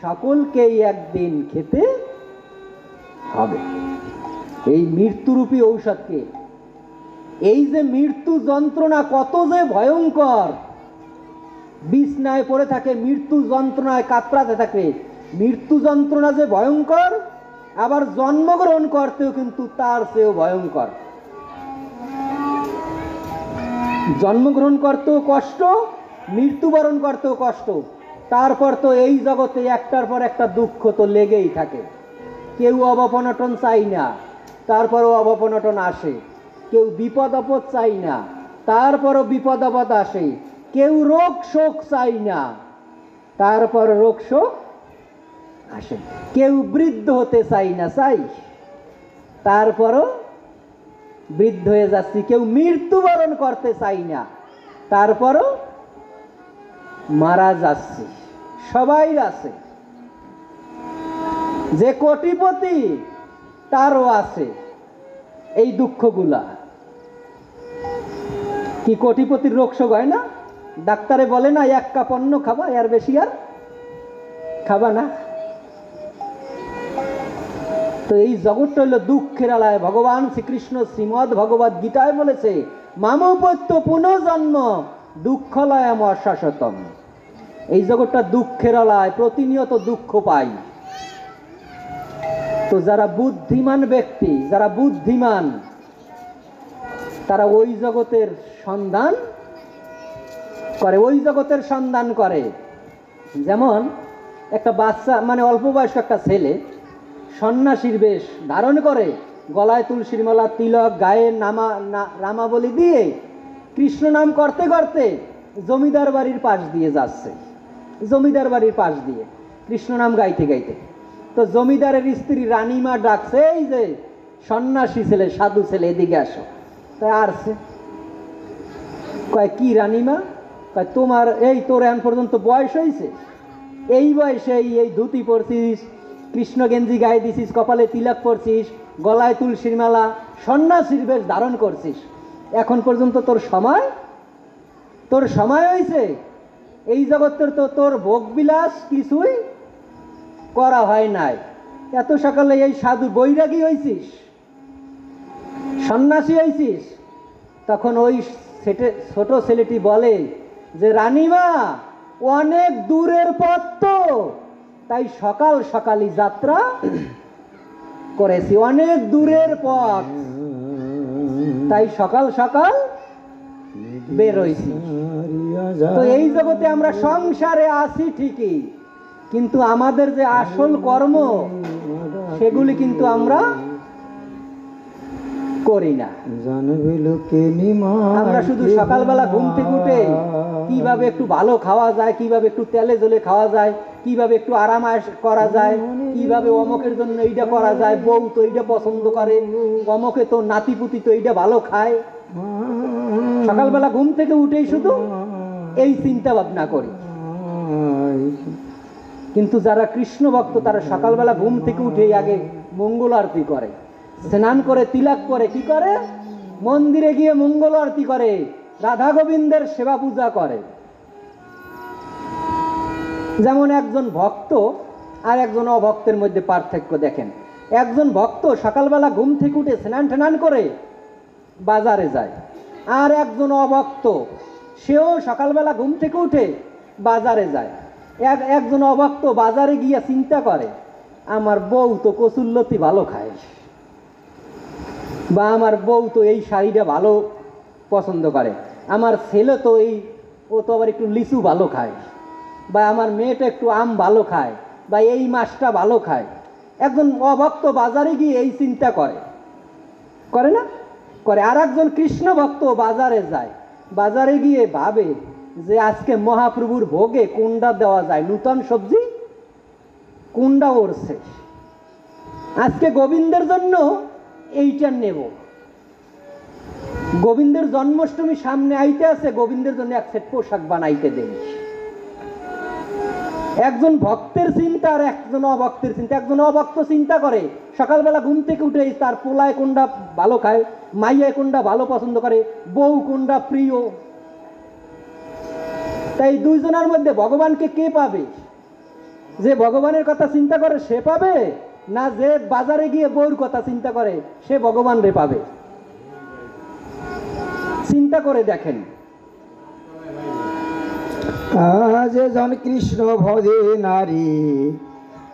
সকলকেই একদিন খেতে হবে। এই মৃত্যুরূপী ঔষধকে, এই যে মৃত্যু যন্ত্রণা কত যে ভয়ঙ্কর, বিছনায় পড়ে থাকে মৃত্যু যন্ত্রণায় কাতরাতে থাকে, মৃত্যু যন্ত্রণা যে ভয়ঙ্কর, আবার জন্মগ্রহণ করতেও কিন্তু তার চেয়েও ভয়ঙ্কর। জন্মগ্রহণ করতেও কষ্ট, মৃত্যুবরণ করতেও কষ্ট, তারপর তো এই জগতে একটার পর একটা দুঃখ তো লেগেই থাকে। কেউ অবপনটন চাই না, তারপরও অবপনটন আসে। কেউ বিপদ আপদ চাই না, তারপরও বিপদ আপদ আসে। কেউ রোগ শোক চাই না, তারপর রোগ শোক আসে। কেউ বৃদ্ধ হতে চাই না, চাই, তারপরও বৃদ্ধ হয়ে যাচ্ছি। কেউ মৃত্যুবরণ করতে চাই না, তারপরও মারা যাচ্ছি। সবাই আছে। যে কোটিপতি তারও আছে এই দুঃখগুলা। কি কোটিপতির রোগ শোক হয় না? ডাক্তারে বলে না 1 কাপ অন্ন খাবা, এর বেশি আর খাবা না। তো এই জগৎটা হলো দুঃখের আলয়। ভগবান শ্রীকৃষ্ণ শ্রীমদ্ ভগবদ গীতায় বলেছে, মামপত্য পুনর্জন্ম দুঃখলয়ম অশাশ্বতম। এই জগৎটা দুঃখের আলয়, প্রতিনিয়ত দুঃখ পাই। তো যারা বুদ্ধিমান ব্যক্তি, যারা বুদ্ধিমান, তারা ওই জগতের সন্ধান করে, ওই জগতের সন্ধান করে। যেমন একটা বাচ্চা, মানে অল্প বয়স্ক একটা ছেলে সন্ন্যাসীর বেশ ধারণ করে, গলায় তুলসীর মালা, তিলক, গায়ে রামাবলী দিয়ে কৃষ্ণ নাম করতে করতে জমিদার বাড়ির পাশ দিয়ে যাচ্ছে। জমিদার বাড়ির পাশ দিয়ে কৃষ্ণ নাম গাইতে গাইতে, তো জমিদারের স্ত্রী রানীমা ডাকছে, এই যে সন্ন্যাসী ছেলে, সাধু ছেলে, এদিকে আসো। তাই আসছে। কয় কি রানীমা? কয় তোমার এই, তোর এখন পর্যন্ত বয়স হয়েছে, এই বয়সে এই ধুতি পরছিস, কৃষ্ণ গেঞ্জি গায়ে দিছিস, কপালে তিলক পরছিস, গলায় তুলসীর মালা, সন্ন্যাসীর বেশ ধারণ করছিস, এখন পর্যন্ত তোর সময় হয়েছে? এই জগতের তো তোর ভোগবিলাস কিছুই করা হয় নাই। এত সকালে এই সাধু বৈরাগী হয়েছিস, সন্ন্যাসী হয়েছিস। তখন ওই ছোট ছেলেটি বলে যে, রানীমা অনেক দূরের পথ তো, তাই সকাল সকালই যাত্রা করেছি, অনেক দূরের পথ, তাই সকাল সকাল বের হয়েছি। তো এই জগতে আমরা সংসারে আছি ঠিকই, কিন্তু আমাদের যে আসল কর্ম সেগুলি কিন্তু আমরা করি না। আমরা শুধু সকালবেলা ঘুম থেকে উঠে কি কিভাবে একটু ভালো খাওয়া যায়, কিভাবে একটু তেলে জলে খাওয়া যায়, কিভাবে একটু আরামায়েশ করা যায়, কিভাবে অমকের জন্য এইটা করা যায়, বউ তো এইটা পছন্দ করে, অমকে তো নাতিপুতি তো এইটা ভালো খায়। সকালবেলা ঘুম থেকে উঠেই শুধু এই চিন্তা ভাবনা করি। কিন্তু যারা কৃষ্ণ ভক্ত তারা সকালবেলা ঘুম থেকে উঠেই আগে মঙ্গল আরতি করে, স্নান করে, তিলক করে, কি করে, মন্দিরে গিয়ে মঙ্গল আরতি করে, রাধা গোবিন্দের সেবা পূজা করে। যেমন একজন ভক্ত আর একজন অভক্তের মধ্যে পার্থক্য দেখেন। একজন ভক্ত সকালবেলা ঘুম থেকে উঠে স্নান টান করে বাজারে যায়, আর একজন অভক্ত সেও সকালবেলা ঘুম থেকে উঠে বাজারে যায়। একজন অভক্ত বাজারে গিয়ে চিন্তা করে, আমার বউ তো কচুরলতি ভালো খায়, বা আমার বউ তো এই শাড়িটা ভালো পছন্দ করে, আমার ছেলে তো ও তো আবার একটু লিচু ভালো খায়, বা আমার মেয়েটা একটু আম ভালো খায়, বা এই মাছটা ভালো খায়। একজন অভক্ত বাজারে গিয়ে এই চিন্তা করে, করে না? করে। আর একজন কৃষ্ণ ভক্ত বাজারে যায়, বাজারে গিয়ে ভাবে যে আজকে মহাপ্রভুর ভোগে কোনটা দেওয়া যায়, নূতন সবজি কোনটা ওরছে, আজকে গোবিন্দের জন্য এইটা নেব, গোবিন্দের জন্মাষ্টমী সামনে আইতে আছে, গোবিন্দের জন্য এক সেট পোশাক বানাইতে দেই। একজন ভক্তের চিন্তা আর একজন অভক্তের চিন্তা। একজন অভক্ত চিন্তা করে সকালবেলা ঘুম থেকে উঠে তার পোলায় কোনটা ভালো খায়, মাইয়ায় কোনটা ভালো পছন্দ করে, বউ কোনটা প্রিয়। তাই দুইজনের মধ্যে ভগবানকে কে পাবে? যে ভগবানের কথা চিন্তা করে সে পাবে, না যে বাজারে গিয়ে বউর কথা চিন্তা করে সে ভগবান রে পাবে? চিন্তা করে দেখেন। যে জন কৃষ্ণ ভজে নারী,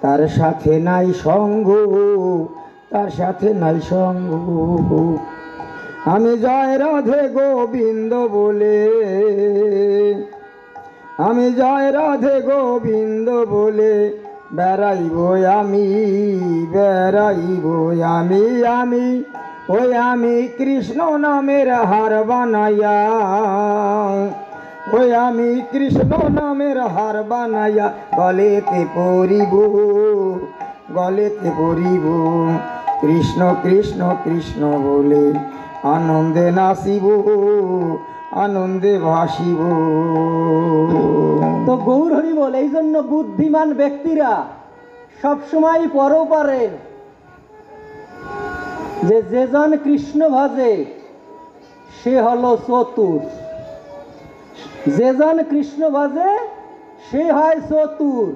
তার সাথে নাই সঙ্গ, তার সাথে নাই সঙ্গ। আমি জয় রাধে গোবিন্দ বলে, আমি জয় রাধে গোবিন্দ বলে বেড়াইব আমি, বেড়াইব আমি, আমি ওই আমি কৃষ্ণ নামের হার বানাইয়া, ওই আমি কৃষ্ণ নামের হার বানাইয়া গলেতে পরিব, গলেতে পরিব। কৃষ্ণ কৃষ্ণ কৃষ্ণ বলে আনন্দে নাচিব, আনন্দে ভাসিব। তো গৌর হরি বল। এই জন্য বুদ্ধিমান ব্যক্তিরা সবসময় পরপারের যেজন কৃষ্ণ ভজে সে হলো চতুর, যেজন কৃষ্ণ ভজে সে হয় চতুর,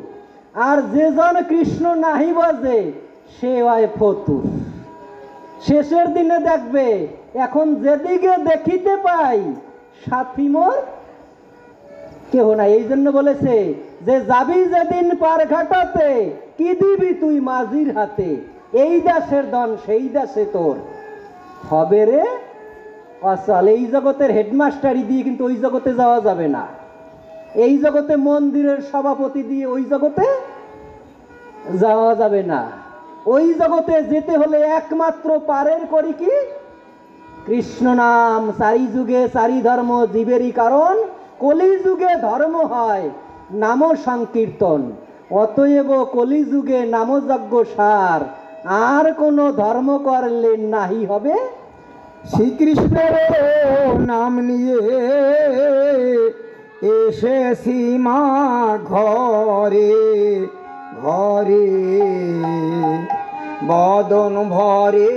আর যেজন কৃষ্ণ নাহি ভজে সে হয় ফতুর। শেষের দিনে দেখবে এখন যেদিকে দেখিতে পাই সাথী মোর কেহ নাই। এই জন্য বলেছে যে যাবি যেদিন পার ঘাটাতে, কি দিবি তুই মাঝির হাতে, এই দাসের ধন সেই দাসে তোর হবে রে অচল। এই জগতের হেডমাস্টারি দিয়ে কিন্তু ওই জগতে যাওয়া যাবে না, এই জগতে মন্দিরের সভাপতি দিয়ে ওই জগতে যাওয়া যাবে না। ওই জগতে যেতে হলে একমাত্র পারের করি কি কৃষ্ণ নাম। চারি যুগে চারি ধর্ম জীবেরই কারণ, কলি যুগে ধর্ম হয় নাম সংকীর্তন। অতএব কলি যুগে নামযজ্ঞ সার, আর কোন ধর্ম করলে নাহি হবে। শ্রীকৃষ্ণের নাম নিয়ে এসেছি মা ঘরে ঘরে, বদন ভরে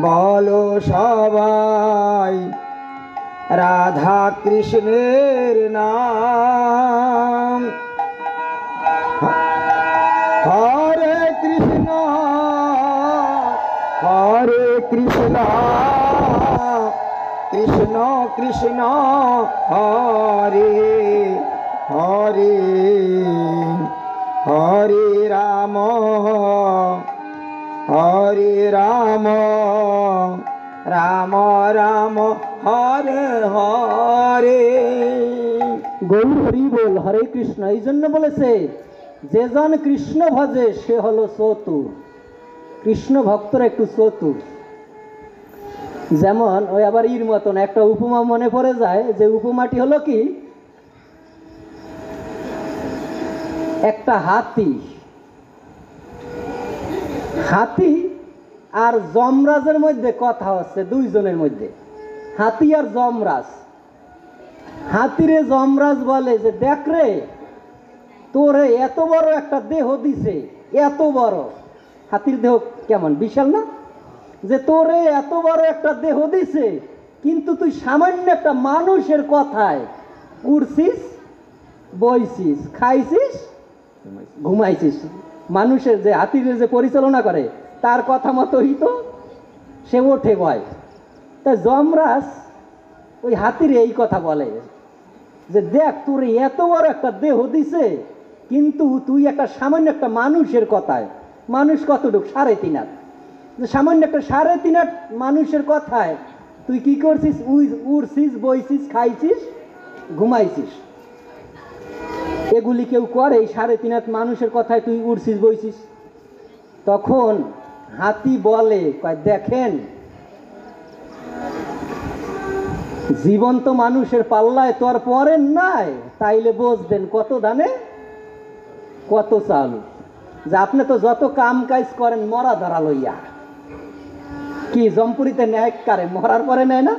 বলো সবাই রাধা কৃষ্ণের নাম। হরে কৃষ্ণ হরে কৃষ্ণ, কৃষ্ণ কৃষ্ণ হরে হরে, হরে রাম হরে রাম, রাম রাম হরে হরে। গৌর হরি বল। হরে কৃষ্ণ। এই জন্য বলেছে যেজন কৃষ্ণ ভজে সে হলো চতুর। কৃষ্ণ ভক্তরা একটু চতুর। যেমন ওই আবার ইর মতন একটা উপমা মনে পড়ে যায়, যে উপমাটি হলো কি, একটা হাতি হাতি আর যমরাজের মধ্যে কথা হচ্ছে, দুইজনের মধ্যে, হাতি আর যমরাজ। হাতিরে যমরাজ বলে যে দেখ রে, তোরে এত বড় একটা দেহ দিছে, এত বড়, হাতির দেহ কেমন বিশাল না, যে তোরে এত বড় একটা দেহ দিছে, কিন্তু তুই সামান্য একটা মানুষের কথায় উড়ছিস, বইছিস, খাইছিস, ঘুমাইছিস। মানুষের যে হাতির যে পরিচালনা করে তার কথা মতোই তো সে ওঠে বয়। তা যমরাজ ওই হাতির এই কথা বলে যে দেখ, তোর এত বড় একটা দেহ দিছে, কিন্তু তুই একটা সামান্য একটা মানুষের কথায়, মানুষ কতটুক 3.5 হাত, যে সামান্য একটা 3.5 হাত মানুষের কথায় তুই কি করছিস, উড়ছিস, বইছিস, খাইছিস, ঘুমাইছিস। এগুলি কেউ করে? এই 3.5 হাত মানুষের কথায় তুই উড়ছিস, বইছিস? তখন হাতি বলে, দেখেন, জীবন্ত মানুষের পাল্লায় তো আর পড়েন নাই, তাইলে বুঝবেন কত দানে কত চাল। যে আপনি তো যত কাম কাজ করেন মরা ধরা লইয়া, কি জমপুরিতে নেয় কারে, মরার পরে নেয় না,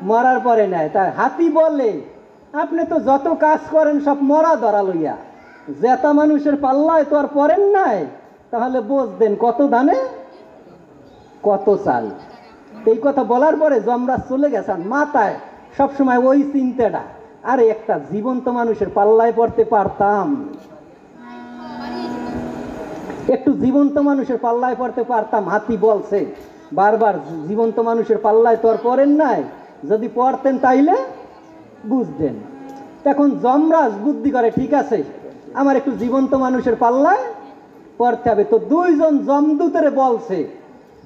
মরার পরে নেয়। তাই হাতি বলে আপনি তো যত কাজ করেন সব মরা ধরা লইয়া, জেতা মানুষের পাল্লায় তো আর পড়েন নাই, তাহলে বুঝবেন কত দানে কত চাল। এই কথা বলার পরে যমরাজ চলে গেছেন, মাথায় সবসময় ওই চিন্তাটা, আরে একটা জীবন্ত মানুষের পাল্লায় পড়তে পারতাম, একটু জীবন্ত মানুষের পাল্লায় পড়তে পারতাম। হাতি বলছে বারবার, জীবন্ত মানুষের পাল্লায় তো আর পড়েন নাই, যদি পড়তেন তাইলে বুঝতেন। তখন যমরাজ বুদ্ধি করে, ঠিক আছে, আমার একটু জীবন্ত মানুষের পাল্লায় পড়তে হবে। তো দুইজন যমদূতের বলছে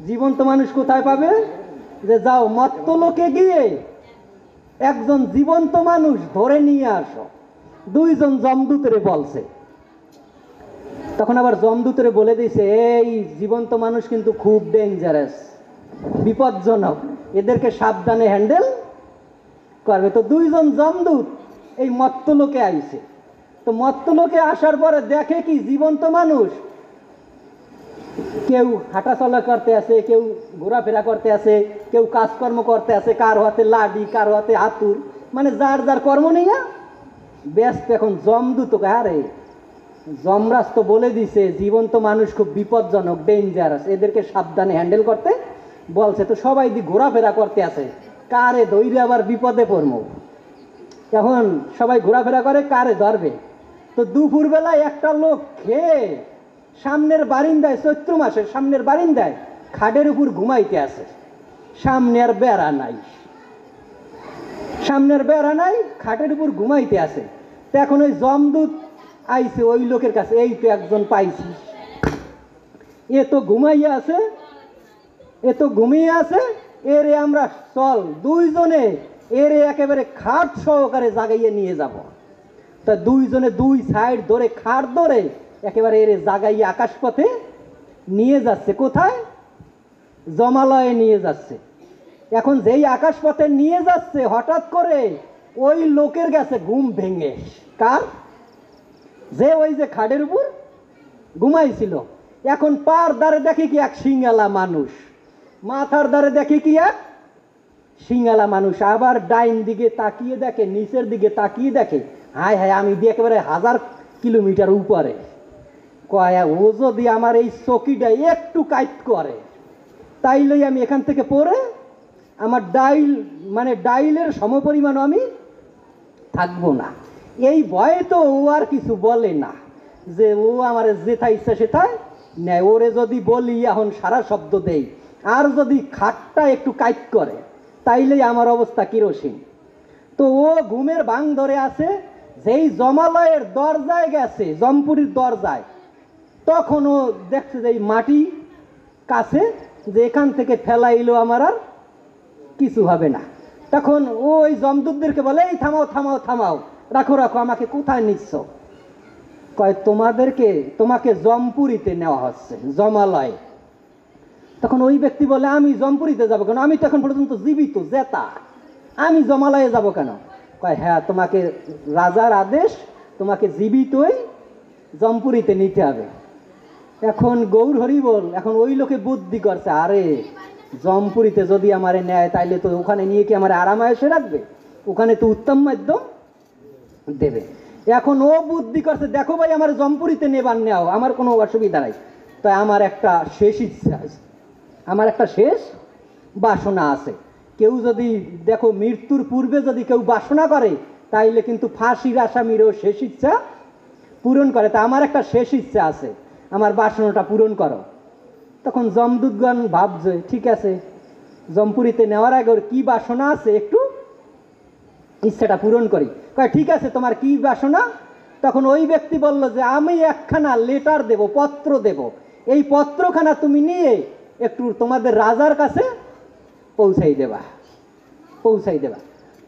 জীবন্ত মানুষ কোথায় পাবে, যে যাও মত্তলোকে গিয়ে একজন জীবন্ত মানুষ ধরে নিয়ে আসো। দুইজন যমদূতের বলছে। তখন আবার যমদূতের বলে দিয়েছে, এই জীবন্ত মানুষ কিন্তু খুব ডেঞ্জারাস, বিপজ্জনক, এদেরকে সাবধানে হ্যান্ডেল করবে। তো দুইজন যমদূত এই মত্তলোকে আইছে। তো মত্তলোকে আসার পরে দেখে কি, জীবন্ত মানুষ কেউ হাঁটাচলা করতে আছে, কেউ ঘোরাফেরা করতে আছে, কেউ কাজকর্ম করতে আছে, কারো হাতে লাডি, কারো হাতে হাতুর, মানে যার যার কর্ম নিয়ে ব্যস্ত। এখন যমদূত, আরে যমরাজ তো বলে দিছে জীবন্ত মানুষ খুব বিপজ্জনক, ডেঞ্জারাস, এদেরকে সাবধানে হ্যান্ডেল করতে বলছে। তো সবাই ঘোরাফেরা করতে আছে, কারে ধৈর্য আবার বিপদে পড়ব। এখন সবাই ঘোরাফেরা করে, কারে ধরবে। তো দুপুরবেলায় একটা লোক খেয়ে সামনের বারিন্দায়, চৈত্র মাসের সামনের বারিন্দায় খাটের উপর ঘুমাইতে আছে। সামনে আর বেড়া নাই, সামনের বেড়া নাই, খাটের উপর ঘুমাইতে আছে। তো এখন ওই যমদূত আইছে ওই লোকের কাছে, এই তো একজন পাইছি, এ তো ঘুমাইয়া আছে, এ তো ঘুমিয়ে আছে, এরে আমরা চল দুইজনে এরে একেবারে খাট সহকারে জাগাইয়ে নিয়ে যাব। তা দুইজনে দুই সাইড ধরে খাট ধরে একেবারে এরে জাগাইয়ে আকাশপথে নিয়ে যাচ্ছে। কোথায়? জমালয়ে নিয়ে যাচ্ছে। এখন যেই আকাশপথে নিয়ে যাচ্ছে, হঠাৎ করে ওই লোকের কাছে ঘুম ভেঙে। কার? যে ওই যে খাটের উপর ঘুমাইছিল। এখন পার দ্বারে দেখে কি এক সিঙ্গালা মানুষ, মাথার দ্বারে দেখে কি এক সিঙ্গালা মানুষ। আবার ডাইন দিকে তাকিয়ে দেখে, নিচের দিকে তাকিয়ে দেখে, হায় হায়, আমি দিয়ে একেবারে 1000 কিলোমিটার উপরে। কয়, ও যদি আমার এই চকিটা একটু কাইট করে, তাইলেই আমি এখান থেকে পড়ে আমার ডাইলের সমপরিমাণ আমি থাকবো না। এই ভয়ে তো ও আর কিছু বলে না, যে ও আমার যেথা ইচ্ছা সেথায় নেয়। ওরে যদি বলি এখন সারা শব্দ দেই, আর যদি খাটটা একটু কাইট করে, তাইলেই আমার অবস্থা কিরোসিন। তো ও ঘুমের ভাঙ ধরে আছে। যেই জমালয়ের দরজায় গেছে, জমপুরির দরজায়, তখন ও দেখছে যে এই মাটি কাছে, যে এখান থেকে ফেলাইলো আমার আর কিছু হবে না। তখন ওই যমদূতদেরকে বলে, এই থামাও থামাও থামাও, রাখো রাখো, আমাকে কোথায় নিচ্ছ? কয়, তোমাকে জমপুরিতে নেওয়া হচ্ছে, জমালয়। তখন ওই ব্যক্তি বলে, আমি জমপুরিতে যাব কেন, আমি তো এখন পর্যন্ত জীবিত জেতা, আমি জমালয়ে যাব কেন? কয়, হ্যাঁ, তোমাকে রাজার আদেশ, তোমাকে জীবিতই জমপুরিতে নিতে হবে। এখন গৌর হরি বল, এখন ওই লোকে বুদ্ধি করছে, আরে জমপুরিতে যদি আমারে নেয় তাইলে তো ওখানে নিয়ে কি আমার আরামায়েশে রাখবে, ওখানে তো উত্তম মাধ্যম দেবে। এখন ও বুদ্ধি করছে, দেখো ভাই আমার জমপুরিতে নেবার নেও, আমার কোনো অসুবিধা নাই, তাই আমার একটা শেষ ইচ্ছা আছে, আমার একটা শেষ বাসনা আছে। কেউ যদি দেখো মৃত্যুর পূর্বে যদি কেউ বাসনা করে তাইলে কিন্তু ফাঁসির আসামিরও শেষ ইচ্ছা পূরণ করে। তা আমার একটা শেষ ইচ্ছা আছে, আমার বাসনাটা পূরণ করো। তখন যমদূতগণ ভাবছে, ঠিক আছে, জমপুরিতে নেওয়ার আগে ওর কি বাসনা আছে একটু ইচ্ছাটা পূরণ করি। কয়, ঠিক আছে, তোমার কি বাসনা? তখন ওই ব্যক্তি বলল যে, আমি একখানা লেটার দেব, পত্র দেব, এই পত্রখানা তুমি নিয়ে একটু তোমাদের রাজার কাছে পৌঁছাই দেবা।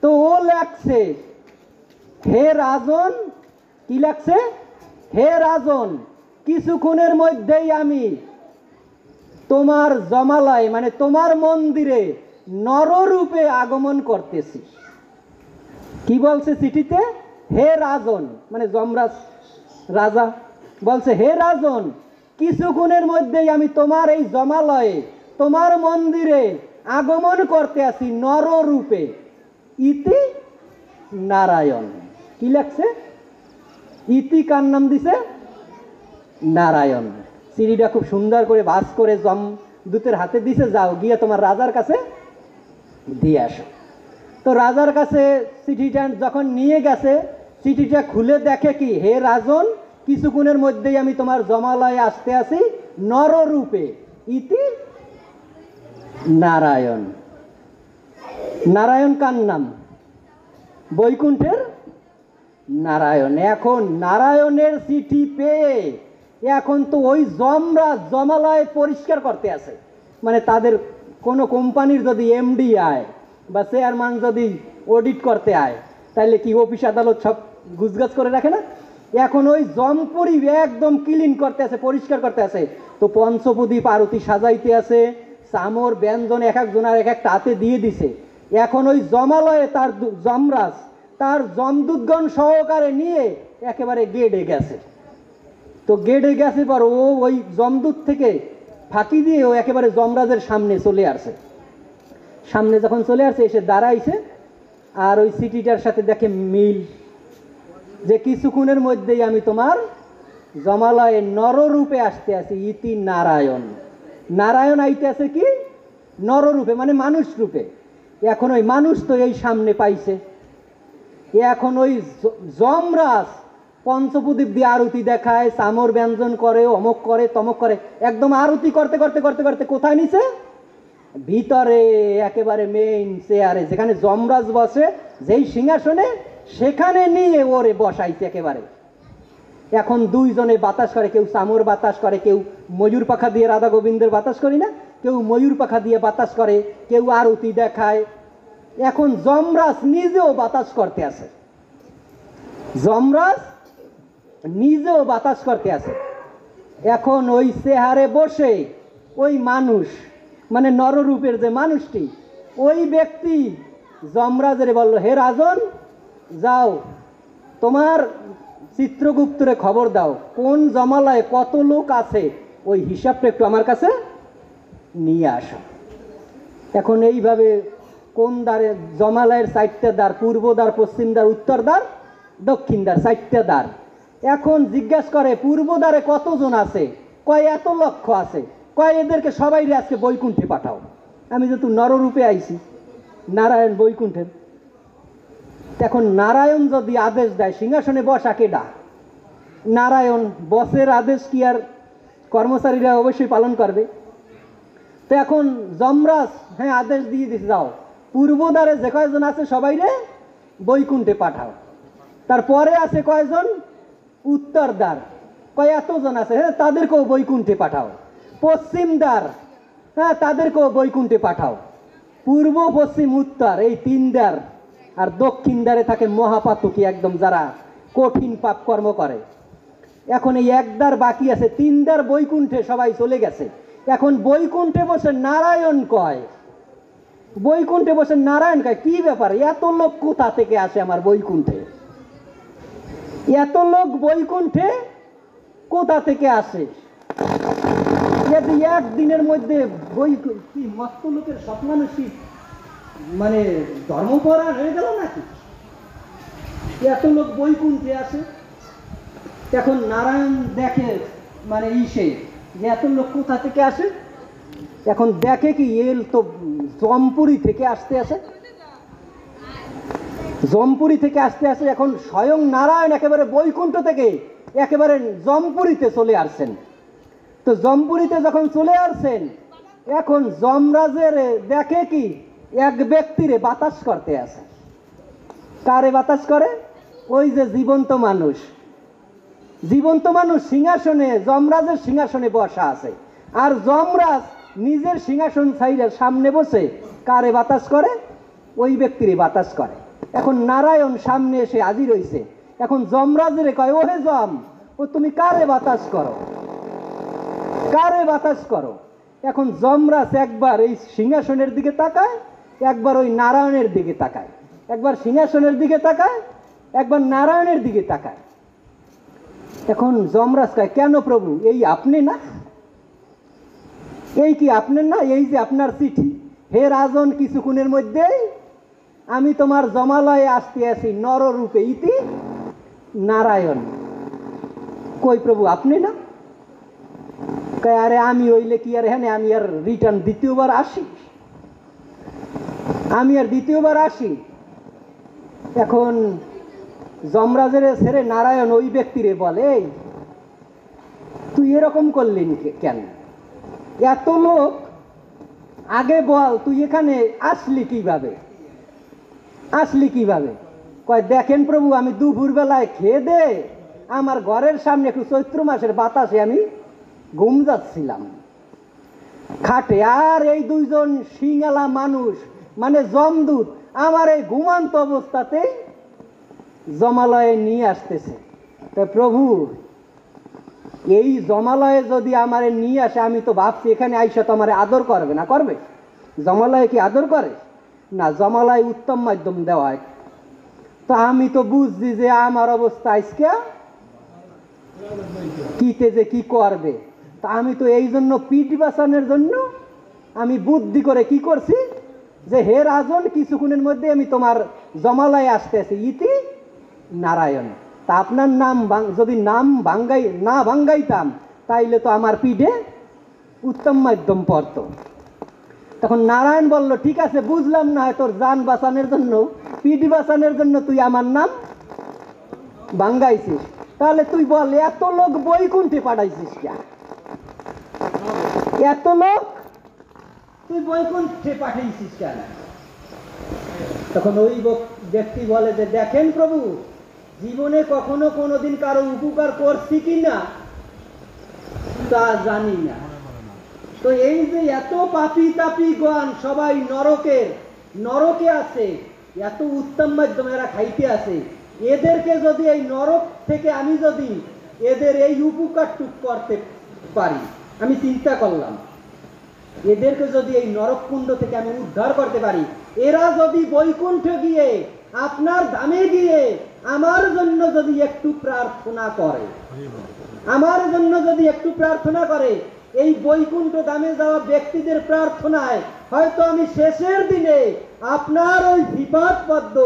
তো ও লাগছে, হে রাজন, কি লাগছে? হে রাজন, কিছুক্ষণের মধ্যেই আমি তোমার জমালয় মানে তোমার মন্দিরে নররূপে আগমন করতেছি। কি বলছে চিঠিতে? হে রাজন, মানে যমরাজ রাজা বলছে, হে রাজন, কিছুক্ষণের মধ্যেই আমি তোমার এই জমালয়ে তোমার মন্দিরে আগমন করতে আসি নররূপে, ইতি নারায়ণ। কি লাগছে? ইতি কার নাম দিছে? নারায়ণ। চিঠিটা খুব সুন্দর করে ভাঁজ করে যমদূতের হাতে দিছে, যাও গিয়ে তোমার রাজার কাছে দিয়ে আসো। তো রাজার কাছে চিঠিটা যখন নিয়ে গেছে, চিঠিটা খুলে দেখে কি, হে রাজন, কিছুক্ষণের মধ্যেই আমি তোমার জমালয়ে আসতে আসি নররূপে, ইতি নারায়ণ। নারায়ণ কার নাম? বৈকুণ্ঠের নারায়ণ। এখন নারায়ণের চিঠি পেয়ে এখন তো ওই যমরাজ জমালয় পরিষ্কার করতে আছে, মানে তাদের কোনো কোম্পানির যদি এমডি আয় বা চেয়ারম্যান যদি অডিট করতে আয় তাহলে কি অফিস আদালত সব গুছগাছ করে রাখে না? এখন ওই জমপুরি একদম ক্লিন করতে আছে, পরিষ্কার করতে আছে। তো পঞ্চপ্রদীপ আরতি সাজাইতে আছে, চামর ব্যঞ্জন এক একজনের এক একটা হাতে দিয়ে দিছে। এখন ওই জমালয়ে তার যমরাজ তার যমদূতগণ সহকারে নিয়ে একেবারে গেটে গেছে। তো গেটে গেছে পর ও ওই যমদূত থেকে ফাঁকি দিয়ে ও একেবারে যমরাজের সামনে চলে আসছে। সামনে যখন চলে আসছে, এসে দাঁড়াইছে, আর ওই সিটিটার সাথে দেখে মিল, যে কিছুক্ষণের মধ্যেই আমি তোমার জমালয়ে নররূপে আসতে আছি, ইতি নারায়ণ। নারায়ণ আইতে আছে কি? নররূপে, মানে মানুষ রূপে। এখন ওই মানুষ তো এই সামনে পাইছে, এখন ওই যমরাজ পঞ্চপ্রদীপ দিয়ে আরতি দেখায়, চামর ব্যঞ্জন করে, অমক করে, তমক করে, একদম আরতি করতে করতে করতে করতে কোথায় নিছে? ভিতরে একেবারে মেইন চেয়ারে, যেখানে যমরাজ বসে, যেই সিংহাসনে, সেখানে নিয়ে ওরে বসাইছে একেবারে। এখন দুইজনে বাতাস করে, কেউ চামর বাতাস করে, কেউ ময়ূর পাখা দিয়ে, রাধা গোবিন্দের বাতাস করি না, কেউ ময়ূর পাখা দিয়ে বাতাস করে, কেউ আরতি দেখায়। এখন যমরাজ নিজেও বাতাস করতে আছে, যমরাজ নিজেও বাতাস করতে আছে। এখন ওই চেহারে বসে ওই মানুষ, মানে নররূপের যে মানুষটি, ওই ব্যক্তি যমরাজের বলল, হে রাজন, যাও তোমার চিত্রগুপ্তরে খবর দাও, কোন জমালয়ে কত লোক আছে, ওই হিসাবটা একটু আমার কাছে নিয়ে আসো। এখন এইভাবে কোন দ্বারে, জমালয়ের 4টা দ্বার, পূর্ব দ্বার, পশ্চিম দ্বার, উত্তর দ্বার, দক্ষিণ দ্বার, 4টা দ্বার। এখন জিজ্ঞাসা করে, পূর্ব দ্বারে কতজন আছে? কয় এত লক্ষ আছে। কয় এদেরকে সবাই আজকে বৈকুণ্ঠে পাঠাও, আমি যেহেতু নররূপে আইছি, নারায়ণ বৈকুণ্ঠের। এখন নারায়ণ যদি আদেশ দেয়, সিংহাসনে বসা কেডা? নারায়ণ। বসের আদেশ কি আর কর্মচারীরা অবশ্যই পালন করবে? তো এখন যমরাজ হ্যাঁ আদেশ দিয়ে দিছে, যাও পূর্ব দ্বারে যে কয়জন আছে সবাই রে বৈকুণ্ঠে পাঠাও। তারপরে আছে কয়জন? উত্তর দ্বার, কয় এতজন আছে, হ্যাঁ তাদেরকেও বৈকুণ্ঠে পাঠাও। পশ্চিম দ্বার, হ্যাঁ তাদেরকেও বৈকুণ্ঠে পাঠাও। পূর্ব, পশ্চিম, উত্তর, এই 3 দ্বার। আর দক্ষিণ দ্বারে থাকে মহাপাতকী, একদম যারা কঠিন পাপ কর্ম করে। এখন এই 1 দ্বার বাকি আছে, 3 দ্বার বৈকুণ্ঠে সবাই চলে গেছে। এখন বৈকুণ্ঠে বসে নারায়ণ কয়, বৈকুণ্ঠে বসে নারায়ণ কয়, কি ব্যাপার? এত লোক কোথা থেকে আসে আমার বৈকুণ্ঠে? এত লোক বৈকুণ্ঠে কোথা থেকে আসে? একদিনের মধ্যে কি মস্ত লোকের সব মানুষই মানে ধর্মপরায়ণ হয়ে গেল নাকি? এত লোক বৈকুণ্ঠে আসে। এখন নারায়ণ দেখে মানে ইসে যে এত লোক কোথা থেকে আসে। এখন দেখে কি এল তো জমপুরি থেকে আসতে আসে, জমপুরি থেকে আসতে আসে। এখন স্বয়ং নারায়ণ একেবারে বৈকুণ্ঠ থেকে একেবারে জমপুরিতে চলে আসছেন। তো জমপুরিতে যখন চলে আসছেন, এখন যমরাজের দেখে কি এক ব্যক্তিরে বাতাস করতে আসে। কারে বাতাস করে? ওই যে জীবন্ত মানুষ, জীবন্ত মানুষ সিংহাসনে, যমরাজের সিংহাসনে বসা আছে, আর যমরাজ নিজের সিংহাসন ছাইড়ে সামনে বসে কারে বাতাস করে? ওই ব্যক্তিরে বাতাস করে। এখন নারায়ণ সামনে এসে হাজির হইছে। এখন যমরাজের কয়, ওহে যম, ও তুমি কারে বাতাস করো, কারে বাতাস করো? এখন যমরাজ একবার এই সিংহাসনের দিকে তাকায়, একবার ওই নারায়ণের দিকে তাকায়, একবার সিংহাসনের দিকে তাকায়, একবার নারায়ণের দিকে তাকায়। এখন যমরাজ কয়, কেন প্রভু, এই আপনি না? এই কি আপনার না? এই যে আপনার চিঠি, হে রাজন, কিছুক্ষণের মধ্যেই আমি তোমার জমালয়ে আসতে আছি নররূপে, ইতি নারায়ণ। কই প্রভু, আপনি না? কয়, আরে আমি হইলে কি আর হ্যাঁ আমি আর রিটার্ন দ্বিতীয়বার আসি? আমি আর দ্বিতীয়বার আসি? এখন যমরাজের ছেড়ে নারায়ণ ওই ব্যক্তিরে বলে, তুই এরকম করলি কেন? এত লোক, আগে বল তুই এখানে আসলি কিভাবে, আসলি কিভাবে? কয়, দেখেন প্রভু, আমি দুপুর বেলায় খেয়ে দে আমার ঘরের সামনে একটু চৈত্র মাসের বাতাসে আমি ঘুম যাচ্ছিলাম খাটে, আর এই দুইজন সিংহালা মানুষ মানে যমদূত আমার এই ঘুমান্ত অবস্থাতেই জমালয়ে নিয়ে আসতেছে। তো প্রভু, এই জমালয়ে যদি আমারে নিয়ে আসে, আমি তো ভাবছি এখানে আইসা তো আমারে আদর করবে না, করবে? জমালয়ে কি আদর করে? না, জমালয়ে উত্তম মাধ্যম দেওয়া হয়। তো আমি তো বুঝছি যে আমার অবস্থা আজকে কিতে যে কি করবে। তা আমি তো এই জন্য পিঠ বাঁচানোর জন্য আমি বুদ্ধি করে কি করছি যে হে রাজন, কিছুক্ষণের মধ্যে আমি তোমার জমালয়ে আসতেছি, ইতি নারায়ণ। তা আপনার নাম যদি নাম না ভাঙ্গাইতাম তাইলে তো আমার পিঠে উত্তম মাধ্যম পড়তো। তখন নারায়ণ বলল, ঠিক আছে, বুঝলাম না হয় তোর জান বাঁচানোর জন্য, পিঠ বাঁচানোর জন্য তুই আমার নাম ভাঙ্গাইছিস, তাহলে তুই বল এত লোক বৈকুণ্ঠে পাঠাইছিস কেন? এত লোক তুই বৈকুণ্ঠে পাঠাইছিস কেন? তখন ওই ব্যক্তি বলে যে, দেখেন প্রভু, জীবনে কখনো কোনোদিন কারো উপকার করছি কিনা তা জানি না। তো এই যে এত পাপি তাপি গণ সবাই নরকে আছে, এত উত্তম মাধ্যমে এরা খাইতে আছে, এদেরকে যদি এই নরক থেকে আমি যদি এদের এই উপকারটুক করতে পারি, আমি চিন্তা করলাম এদেরকে যদি এই নরককুণ্ড থেকে আমি উদ্ধার করতে পারি, এরা যদি বৈকুণ্ঠে গিয়ে আপনার ধামে গিয়ে আমার জন্য যদি একটু প্রার্থনা করে, আমার জন্য যদি একটু প্রার্থনা করে, এই বৈকুণ্ঠ ধামে যাওয়া ব্যক্তিদের প্রার্থনায় হয়তো আমি শেষের দিনে আপনার ওই বিপদ পদ্ম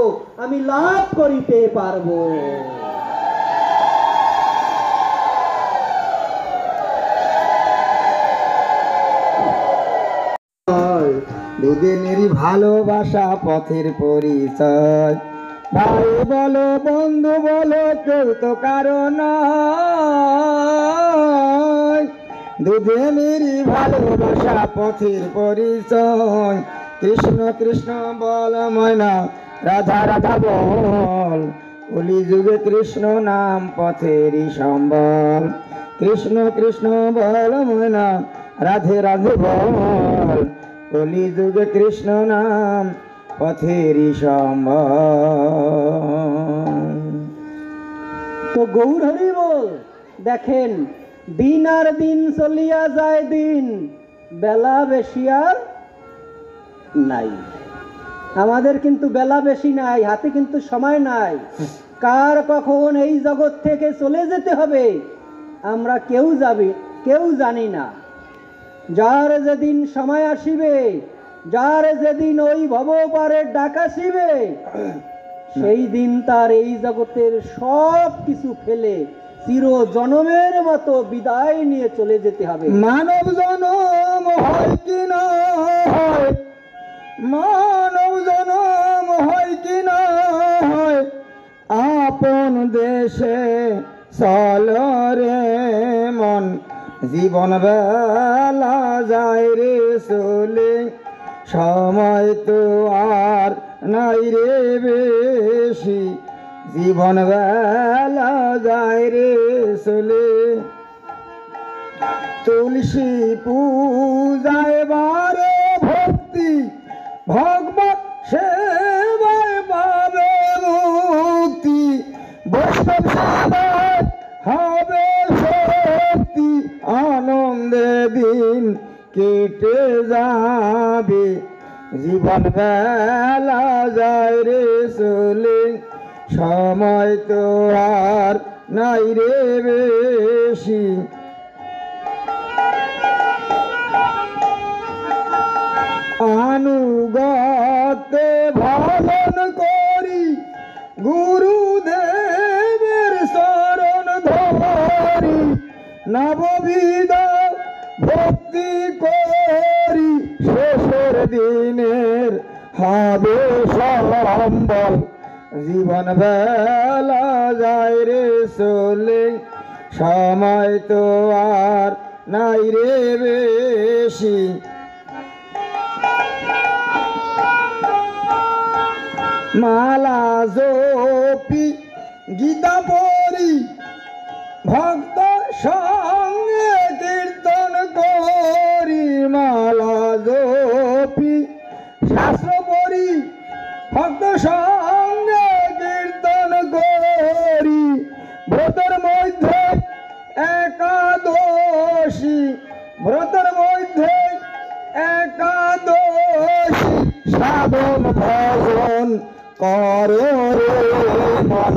আমি লাভ করিতে পারবো। দুদিনেরই ভালোবাসা পথের পরিচয়, ভাই বলো বন্ধু বলো কেউ তো কারণ নয়। দুদিনেরই ভালোবাসা পথের পরিচয়, কৃষ্ণ কৃষ্ণ বল ময়না, রাধা রাধা বল, কলি যুগে কৃষ্ণ নাম পথেরই সম্বল। কৃষ্ণ কৃষ্ণ বল ময়না, রাধে রাধে বল, কলি যুগে কৃষ্ণ নাম পথেরই সম্বল। তো গৌর হরি বল। দেখেন, দিন আর দিন চলিয়া যায় দিন, বেলা বেশি আর নাই। আমাদের কিন্তু বেলা বেশি নাই, হাতে কিন্তু সময় নাই। কার কখন এই জগৎ থেকে চলে যেতে হবে আমরা কেউ জানি না। যার যেদিন সময় আসিবে, যার যেদিন ওই ভবপারের ডাক আসিবে, সেই দিন তার এই জগতের সব কিছু ফেলে চির জনমের মতো বিদায় নিয়ে চলে যেতে হবে। মানব জনম হয় কি না হয়, মানব জনম হয় কি না হয়, আপন দেশে চল রে মন, জীবন বেলা যায় রে চলে, সময় তো আর নাই রে বেশি, জীবন বেলা যায় রে চলে। তুলসী পূজায় বারে ভক্তি, ভগবত সেবায় পাবে মুক্তি, বৈষ্ণব সেবায় হবে শক্তি, আনন্দে দিন কেটে যাবে, জীবন বেলা যায় রে চলে, সময় তো আর নাই রে বেশি। আনুগত্যে ভালন করি, গুরুদেবের শরণ ধরি, নববিধ ভক্তি করি, শেষের দিনের হবে সম্বল, জীবন বেলা যায় রে চলে, সময় তো আর নাই রে বেশি। মালা জপি গীতা পড়ি, ভক্ত সঙ্গে কীর্তন করি, মালা জপি শাস্ত্র পড়ি, ভক্ত সঙ্গে কীর্তন করি, ব্রতের মধ্যে একাদশী, ব্রতের মধ্যে একাদশী, সাধন ভজন করো রে মন,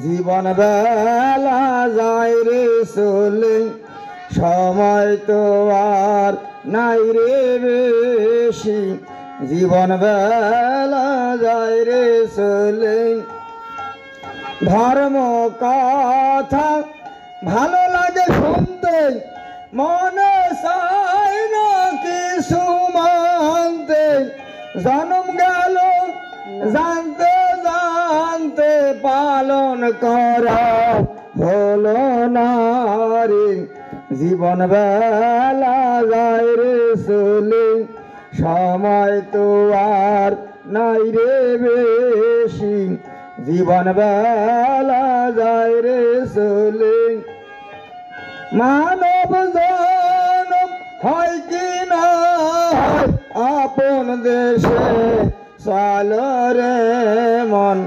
জীবন বেলা যায় রে চলে, সময় তো আর নাই রে বেশি, জীবন বেলা যায় রে চলে। ধর্ম কথা ভালো লাগে শুনতে, মনে চায় না কিছু মানতে, জন্ম গেল জানতে জানতে পালন করা হলো না রে, জীবন বেলা যায় রে চলে, সময় তো আর নাই রে বেশি, জীবন বেলা যায় রে চলে। মানব জনম হয় কি না হয়, আপন দেশে চল রে মন,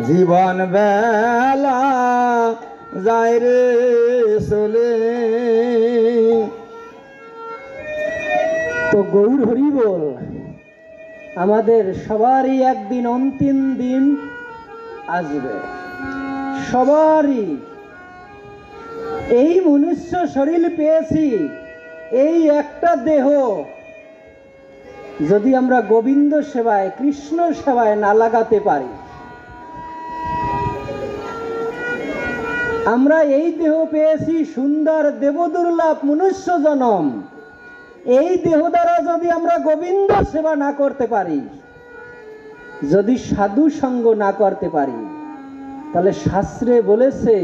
জীবন বেলা যায় রে চলে। তো গৌর হরি বল, আমাদের সবারই একদিন অন্তিম দিন আসবে, সবারই। এই মনুষ্য শরীর পেয়েছি, এই একটা দেহ, যদি আমরা গোবিন্দ সেবায় কৃষ্ণ সেবায় না লাগাতে পারি, আমরা এই দেহ পেয়েছি সুন্দর দেবদুর্লভ মনুষ্য জনম, এই দেহ দ্বারা যদি আমরা গোবিন্দ সেবা না করতে পারি, যদি সাধু সঙ্গ না করতে পারি, তাহলে শাস্ত্রে বলেছে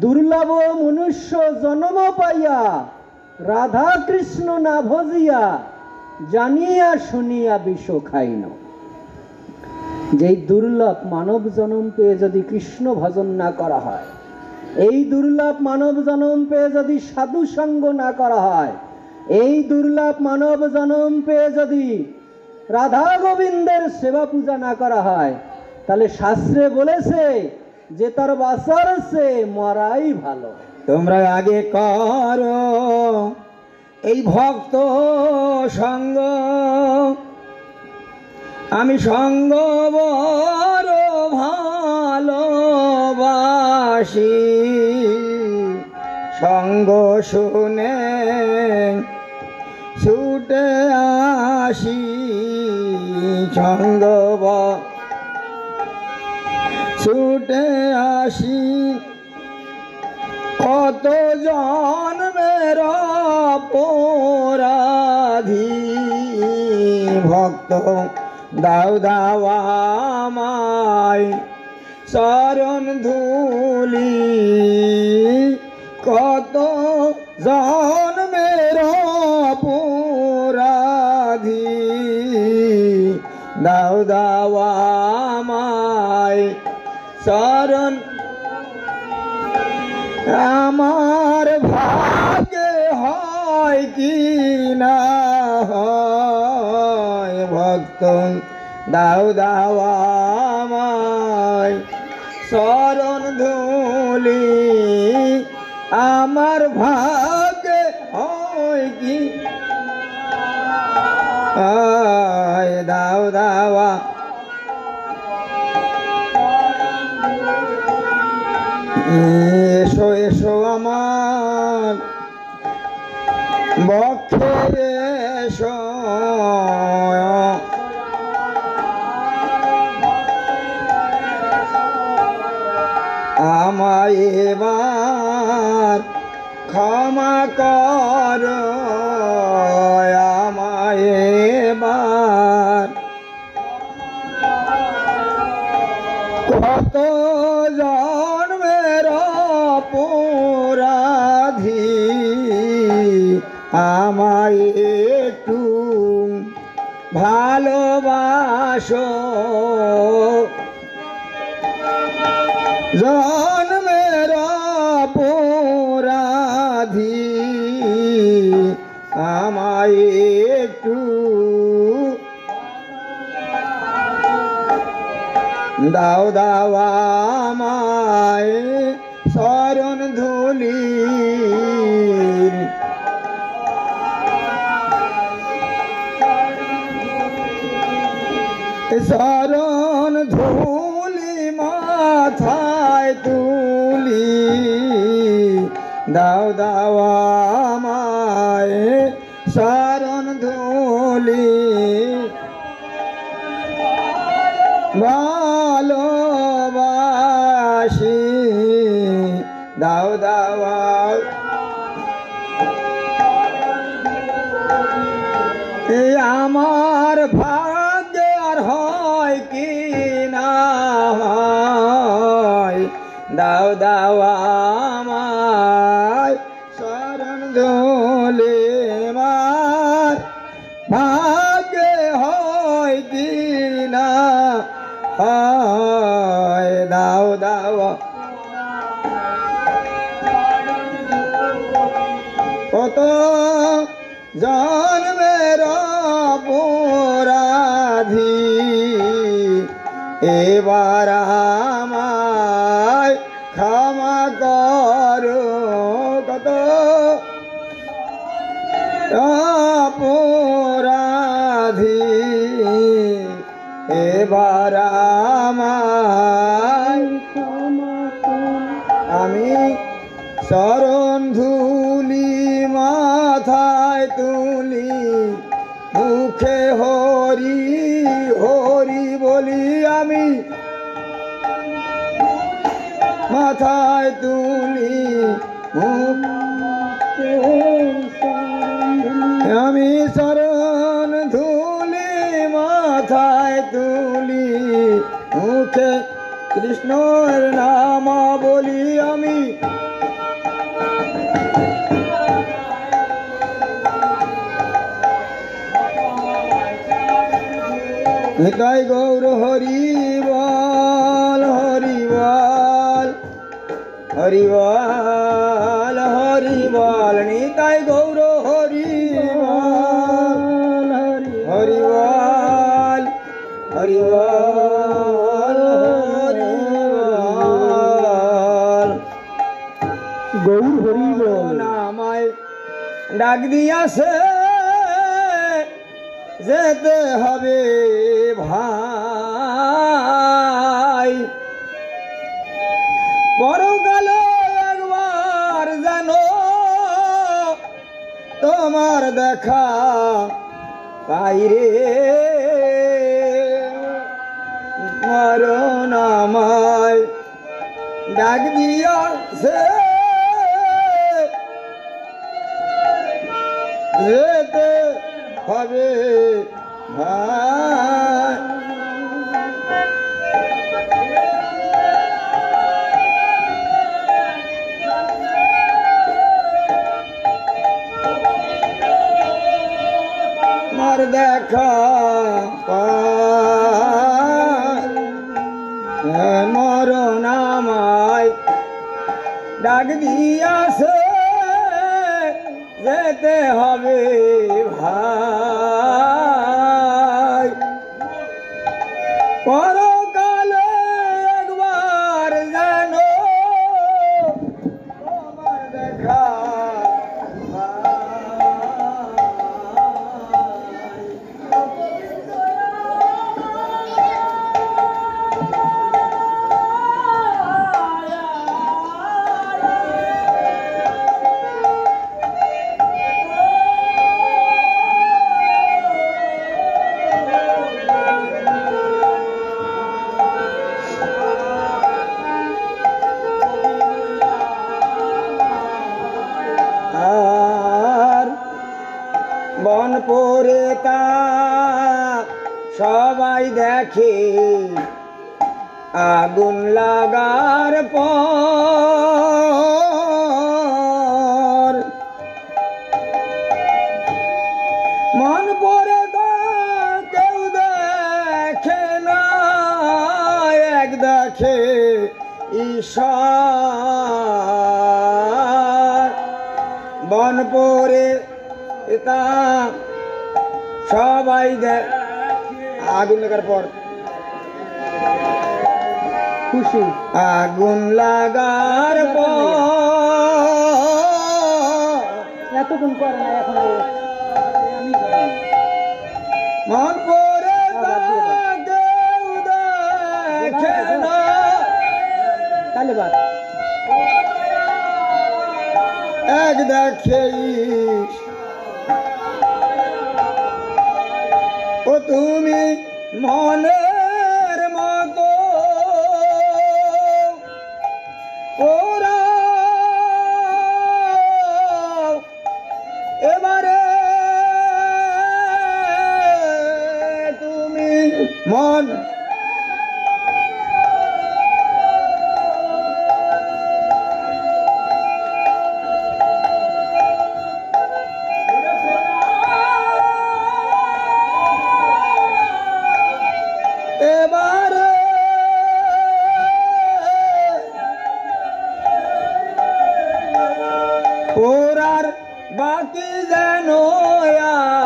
দুর্লভ মনুষ্য জন্ম পাইয়া রাধা কৃষ্ণ না ভজিয়া, জানিয়া শুনিয়া বিষ খাইন। যেই দুর্লভ মানব জন্ম পেয়ে যদি কৃষ্ণ ভজন না করা হয়, এই দুর্লভ মানব জন্ম পেয়ে যদি সাধু সঙ্গ না করা হয়, এই দুর্লভ মানব জন্ম পেয়ে যদি রাধা গোবিন্দের সেবা পূজা না করা হয়, তাহলে শাস্ত্রে বলেছে যে তার বাঁচার চেয়ে মরাই ভালো। তোমরা আগে করো এই ভক্ত সঙ্গ আমি সঙ্গ বড় ভালোবাসি, সঙ্গ শুনে ছুটে আসি, সঙ্গ ছুটে আসি। কত জন্মের অপরাধী ভক্ত দাও দাও আমায় চরণ ধুলি, কত জন্মের অপরাধী দাও দাও আমায় চরণ। আমার ভাগ্যে হয় কি না হয় ভক্ত দাও দাও আমায় চরণ ধুলি, আমার ভাগ্যে হয় কি দাও দাও। এসো এসো আমার বক্ষে এসো, আমায় এবার ক্ষমা কর, আমায় এবার কত জন্মের অপরাধী আমায় একটু ভালোবাসো, জন্মের অপরাধী আমায় একটু দাও দাও আমায় শরণ ধুলি, শরণ ধুলি মাথায় তুলি, দাও দাও আমায় শরণ ধুলি, ভালোবাসি দাও দাও। আমার ভাগ্যে আর হয় কি না হয় দাও দাও আমায় শরণ ধুলি, আমার ভাগ্যে হয় কি না হয় দাও দাও। কত জন্মের অপরাধী এবার আমায় ক্ষমা করো, কত অপরাধী এবার আমায় ক্ষমা করো। আমি শরণ ধুলি মাথায় তুলি, মুখে হরি হরি বলি, আমি মাথায় তুলি আমি শরণ ধুলি মাথায় তুলি, মুখে কৃষ্ণের নাম বলি, আমি নিতাই গৌর হরি বল হরি বল হরি বল হরি বল, নিতাই গৌর হরি বল হরি বল হরি বল হরি বল। গৌর হরি বল। আমায় ডাক দিয়াছে যেতে হবে ভাই, পরকালে একবার জানো তোমার দেখা পাইরে, মরণ আমায় ডাক দিয়াছে যেতে হবে ভাই। মার দেখা মরণ আমায় ডাক দিয়াছে যেতে হবে ভাই, পরকালে একবার জানো তোমার দেখা বনপুরে তা সবাই দেখে আগুন লাগার পর, মন পরে তা কেউ দেখে না, এক দেখে ঈশ্বর। বনপুরে তা সবাই আগুন লাগার পর, খুশি আগুন লাগার পর এতক্ষণ করে না এখন আমি মন পরে কেউ দেখে না, তাহলে বাদ এক দেখে ও তুমি মনের মতো ওরা এবারে তুমি মন এবারে ওরার বাকি যেন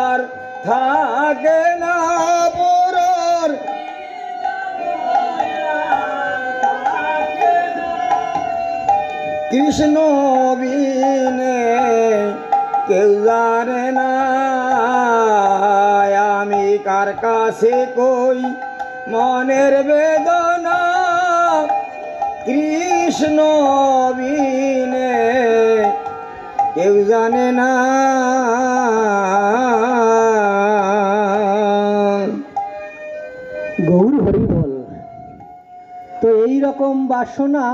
আর থাকে না, পোরার কৃষ্ণ বিনে কেউ জানে না, আমি কার কাছে কই মনের বেদনা, কৃষ্ণ বিনে কেউ জানে না। গৌর হরি বল। তো এই রকম বাসনা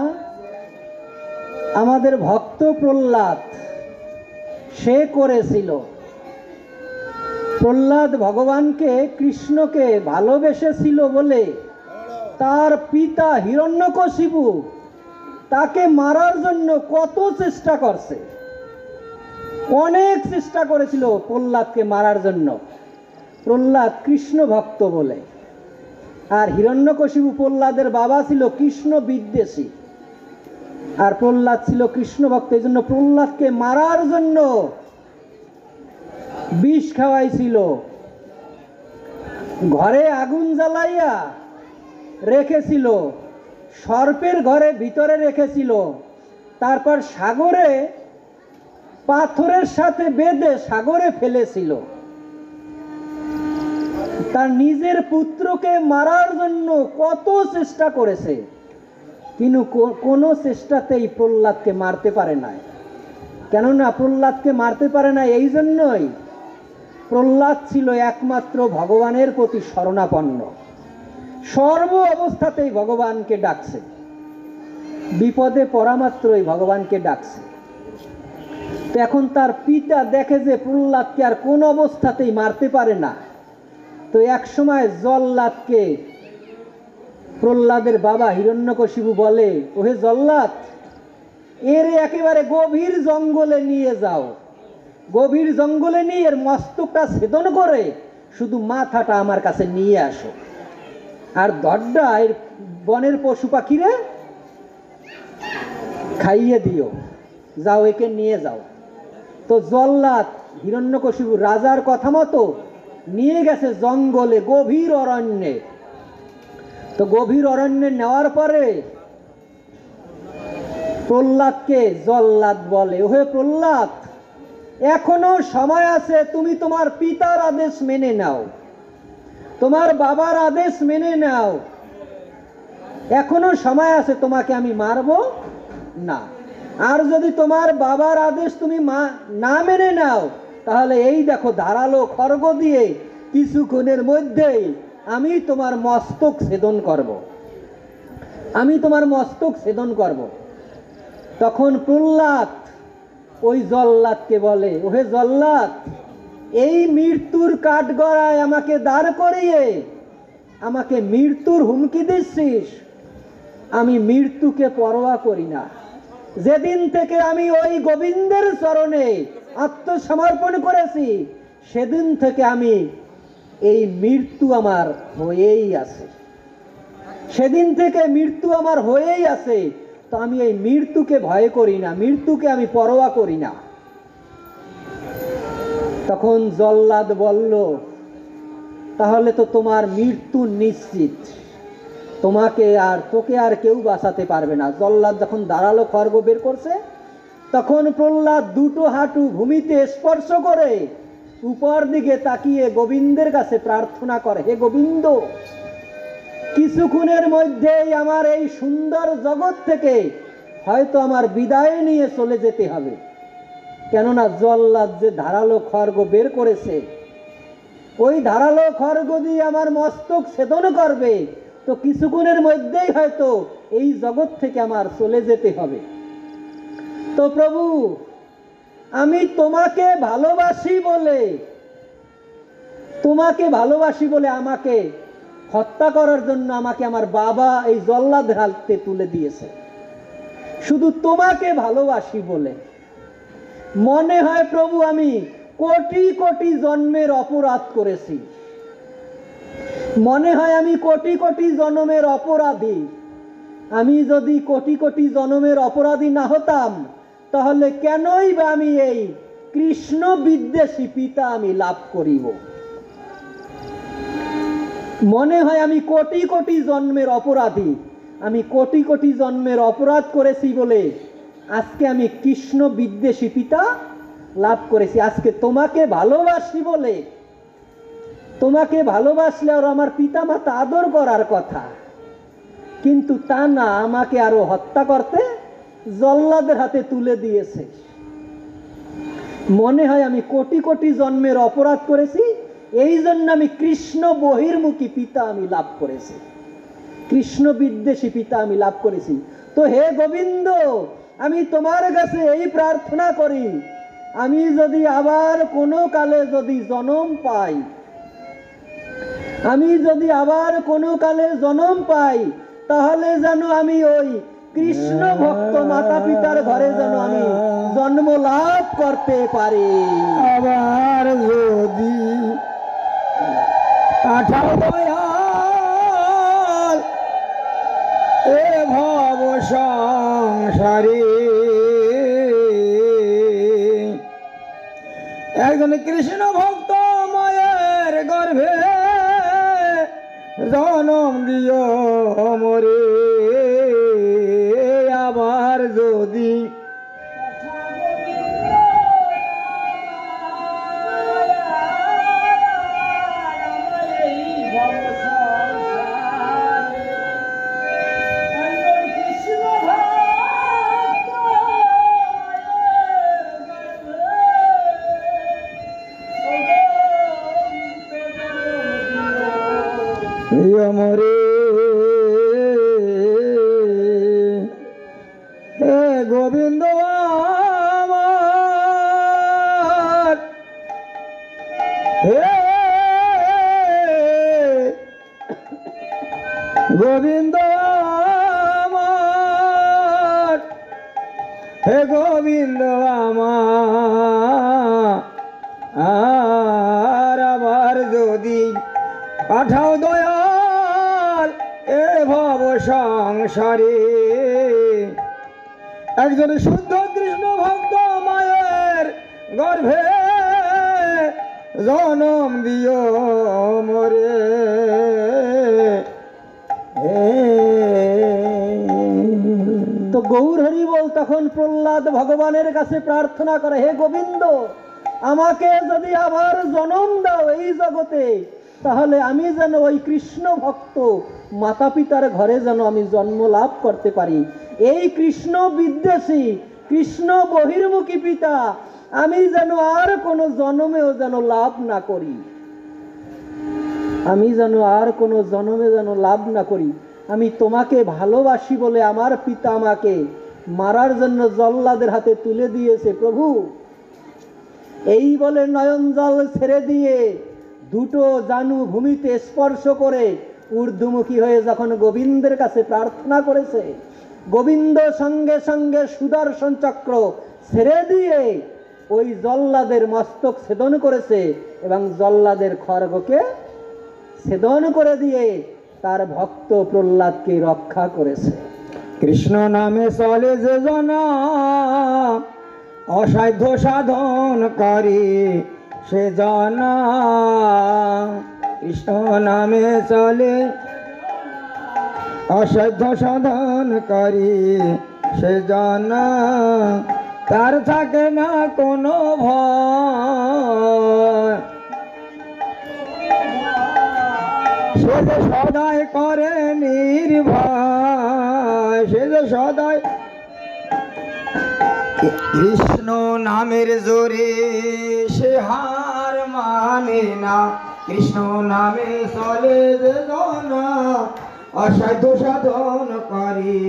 আমাদের ভক্ত প্রহ্লাদ সে করেছিল। প্রহ্লাদ ভগবানকে কৃষ্ণকে ভালোবেসেছিল বলে তার পিতা হিরণ্যকশিপু তাকে মারার জন্য কত চেষ্টা করছে, অনেক চেষ্টা করেছিল প্রহ্লাদকে মারার জন্য। প্রহ্লাদ কৃষ্ণ ভক্ত বলে, আর হিরণ্যকশিপু প্রহ্লাদের বাবা ছিল কৃষ্ণ বিদ্বেষী, আর প্রহ্লাদ ছিল কৃষ্ণ ভক্ত। এই জন্য প্রহ্লাদকে মারার জন্য বিষ খাওয়াইছিল, ঘরে আগুন জ্বালাইয়া রেখেছিল, সর্পের ঘরে ভিতরে রেখেছিল, তারপর সাগরে পাথরের সাথে বেঁধে সাগরে ফেলেছিল। তার নিজের পুত্রকে মারার জন্য কত চেষ্টা করেছে, কিন্তু কোনো চেষ্টাতেই প্রহ্লাদকে মারতে পারে না। কেননা প্রহ্লাদকে মারতে পারে না এই জন্যই, প্রহ্লাদ ছিল একমাত্র ভগবানের প্রতি শরণাপন্ন, সর্ব অবস্থাতেই ভগবানকে ডাকছে, বিপদে পড়া মাত্রই ভগবানকে ডাকছে। তো এখন তার পিতা দেখে যে প্রহ্লাদকে আর কোন অবস্থাতেই মারতে পারে না। তো এক সময় জল্লাদকে প্রহ্লাদের বাবা হিরণ্যকশিপু বলে, ওহে জল্লাদ, এর একেবারে গভীর জঙ্গলে নিয়ে যাও, গভীর জঙ্গলে নিয়ে এর মস্তকটা ছেদন করে শুধু মাথাটা আমার কাছে নিয়ে আসো, আর দরডা এর বনের পশু পাখিরে খাইয়ে দিও, যাও একে নিয়ে যাও। তো জল্লাদ হিরণ্যকশিপু রাজার কথা মতো নিয়ে গেছে জঙ্গলে, গভীর অরণ্যে। তো গভীর অরণ্যে নেওয়ার পরে প্রহ্লাদকে জল্লাদ বলে, ওহে প্রহ্লাদ, এখনো সময় আছে, তুমি তোমার পিতার আদেশ মেনে নাও, তোমার বাবার আদেশ মেনে নাও, এখনো সময় আছে, তোমাকে আমি মারব না। আর যদি তোমার বাবার আদেশ তুমি না মেনে নাও, তাহলে এই দেখো ধারালো খড়গ দিয়ে কিছুক্ষণের মধ্যেই আমি তোমার মস্তক ছেদন করব, আমি তোমার মস্তক ছেদন করব। তখন প্রহ্লাদ ওই জল্লাদকে বলে, ওহে জল্লাদ, এই মৃত্যুর কাঠগড়ায় আমাকে দাঁড় করিয়ে আমাকে মৃত্যুর হুমকি দিচ্ছিস? আমি মৃত্যুকে পরোয়া করি না। যেদিন থেকে আমি ওই গোবিন্দের চরণে আত্মসমর্পণ করেছি, সেদিন থেকে আমি এই মৃত্যু আমার হয়েই আছে, সেদিন থেকে মৃত্যু আমার হয়েই আছে। তো আমি এই মৃত্যুকে ভয় করি না, মৃত্যুকে আমি পরোয়া করি না। তখন জল্লাদ বলল, তাহলে তো তোমার মৃত্যু নিশ্চিত, তোকে আর কেউ বাঁচাতে পারবে না। জল্লাদ যখন দাঁড়ালো খড়গ বের করছে, তখন প্রহ্লাদ দুটো হাঁটু ভূমিতে স্পর্শ করে উপর দিকে তাকিয়ে গোবিন্দের কাছে প্রার্থনা করে, হে গোবিন্দ, কিছুক্ষণের মধ্যেই আমার এই সুন্দর জগৎ থেকে হয়তো আমার বিদায় নিয়ে চলে যেতে হবে। কেননা জল্লাদ যে ধারালো খড়গ বের করেছে, ওই ধারালো খড়গ দিয়ে আমার মস্তক ছেদন করবে, তো কিছুক্ষণের মধ্যেই হয়তো এই জগৎ থেকে আমার চলে যেতে হবে। তো প্রভু, আমি তোমাকে ভালোবাসি বলে আমাকে হত্যা করার জন্য আমাকে আমার বাবা এই জল্লাদের হাতে তুলে দিয়েছে। শুধু তোমাকে ভালোবাসি বলে মনে হয় প্রভু আমি কোটি কোটি জন্মের অপরাধ করেছি, মনে হয় আমি কোটি কোটি জন্মের অপরাধী। আমি যদি কোটি কোটি জন্মের অপরাধী না হতাম, তাহলে কেনই বা আমি এই কৃষ্ণ বিদ্বেষী পিতা আমি লাভ করিব? মনে হয় আমি কোটি কোটি জন্মের অপরাধী, আমি কোটি কোটি জন্মের অপরাধ করেছি বলে আজকে আমি কৃষ্ণ বিদ্বেষী পিতা লাভ করেছি। আজকে তোমাকে ভালোবাসি বলে, তোমাকে ভালোবাসলে আর আমার পিতা মাতা আদর করার কথা, কিন্তু তা না, আমাকে আরো হত্যা করতে জল্লাদের হাতে তুলে দিয়েছে। মনে হয় আমি কোটি কোটি জন্মের অপরাধ করেছি, এই জন্য আমি কৃষ্ণ বহির্মুখী পিতা আমি লাভ করেছি, কৃষ্ণ বিদ্বেষী পিতা আমি লাভ করেছি। তো হে গোবিন্দ, আমি তোমার কাছে এই প্রার্থনা করি, আমি যদি আবার কোনো কালে যদি জন্ম পাই, আমি যদি আবার কোনো কালে জন্ম পাই, তাহলে যেন আমি ওই কৃষ্ণ ভক্ত মাতা পিতার ঘরে যেন আমি জন্ম লাভ করতে পারি। আবার যদি পাঠাও দয়াল এ ভব সংসারে, একজন কৃষ্ণ ভক্ত মায়ের গর্ভে জনম দিও মরে, আবার যদি গোবিন্দ আমার হে গোবিন্দ আমার হে গোবিন্দ আমার আবার যদি পাঠাও দয়াল এ ভব সংসারে একজন শুদ্ধ কৃষ্ণ ভক্ত মায়ের গর্ভে জনম দিও মোরে তো গৌর হরি বল তখন প্রহ্লাদ ভগবানের কাছে প্রার্থনা করে, হে গোবিন্দ, আমাকে যদি আবার জন্ম দাও এই জগতে, তাহলে আমি যেন ওই কৃষ্ণ ভক্ত মাতা পিতার ঘরে যেন আমি জন্ম লাভ করতে পারি। এই কৃষ্ণ বিদ্বেষী কৃষ্ণ বহির্মুখী পিতা আমি যেন আর কোনো জন্মেও যেন লাভ না করি, আমি যেন আর কোনো জন্মে যেন লাভ না করি। আমি তোমাকে ভালোবাসি বলে আমার পিতা আমাকে মারার জন্য জল্লাদের হাতে তুলে দিয়েছে প্রভু। এই বলে নয়ন জল ছেড়ে দিয়ে দুটো জানু ভূমিতে স্পর্শ করে ঊর্ধ্বমুখী হয়ে যখন গোবিন্দের কাছে প্রার্থনা করেছে, গোবিন্দ সঙ্গে সঙ্গে সুদর্শন চক্র ছেড়ে দিয়ে ওই জল্লাদের মস্তক ছেদন করেছে এবং জল্লাদের খড়গকে ছেদন করে দিয়ে তার ভক্ত প্রহ্লাদকে রক্ষা করেছে। কৃষ্ণ নামে চলে যে জনা অসাধ্য সাধন করে সে জনা, কৃষ্ণ নামে চলে অসাধ্য সাধন করে সে জনা, তার থাকে না কোনো ভয়, সে যে সদাই করে নির্ভয়, সে যে সদাই কৃষ্ণ নামের জোরে সে হার মানে না, কৃষ্ণ নামে চলে যে জনা অসাধ্য সাধন করে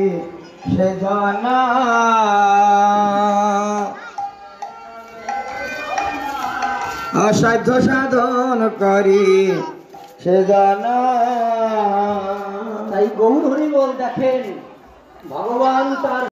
সে জনা, অসাধ্য সাধন করে সে জনা। তাই গৌর হরি বল দেখেন ভগবান তার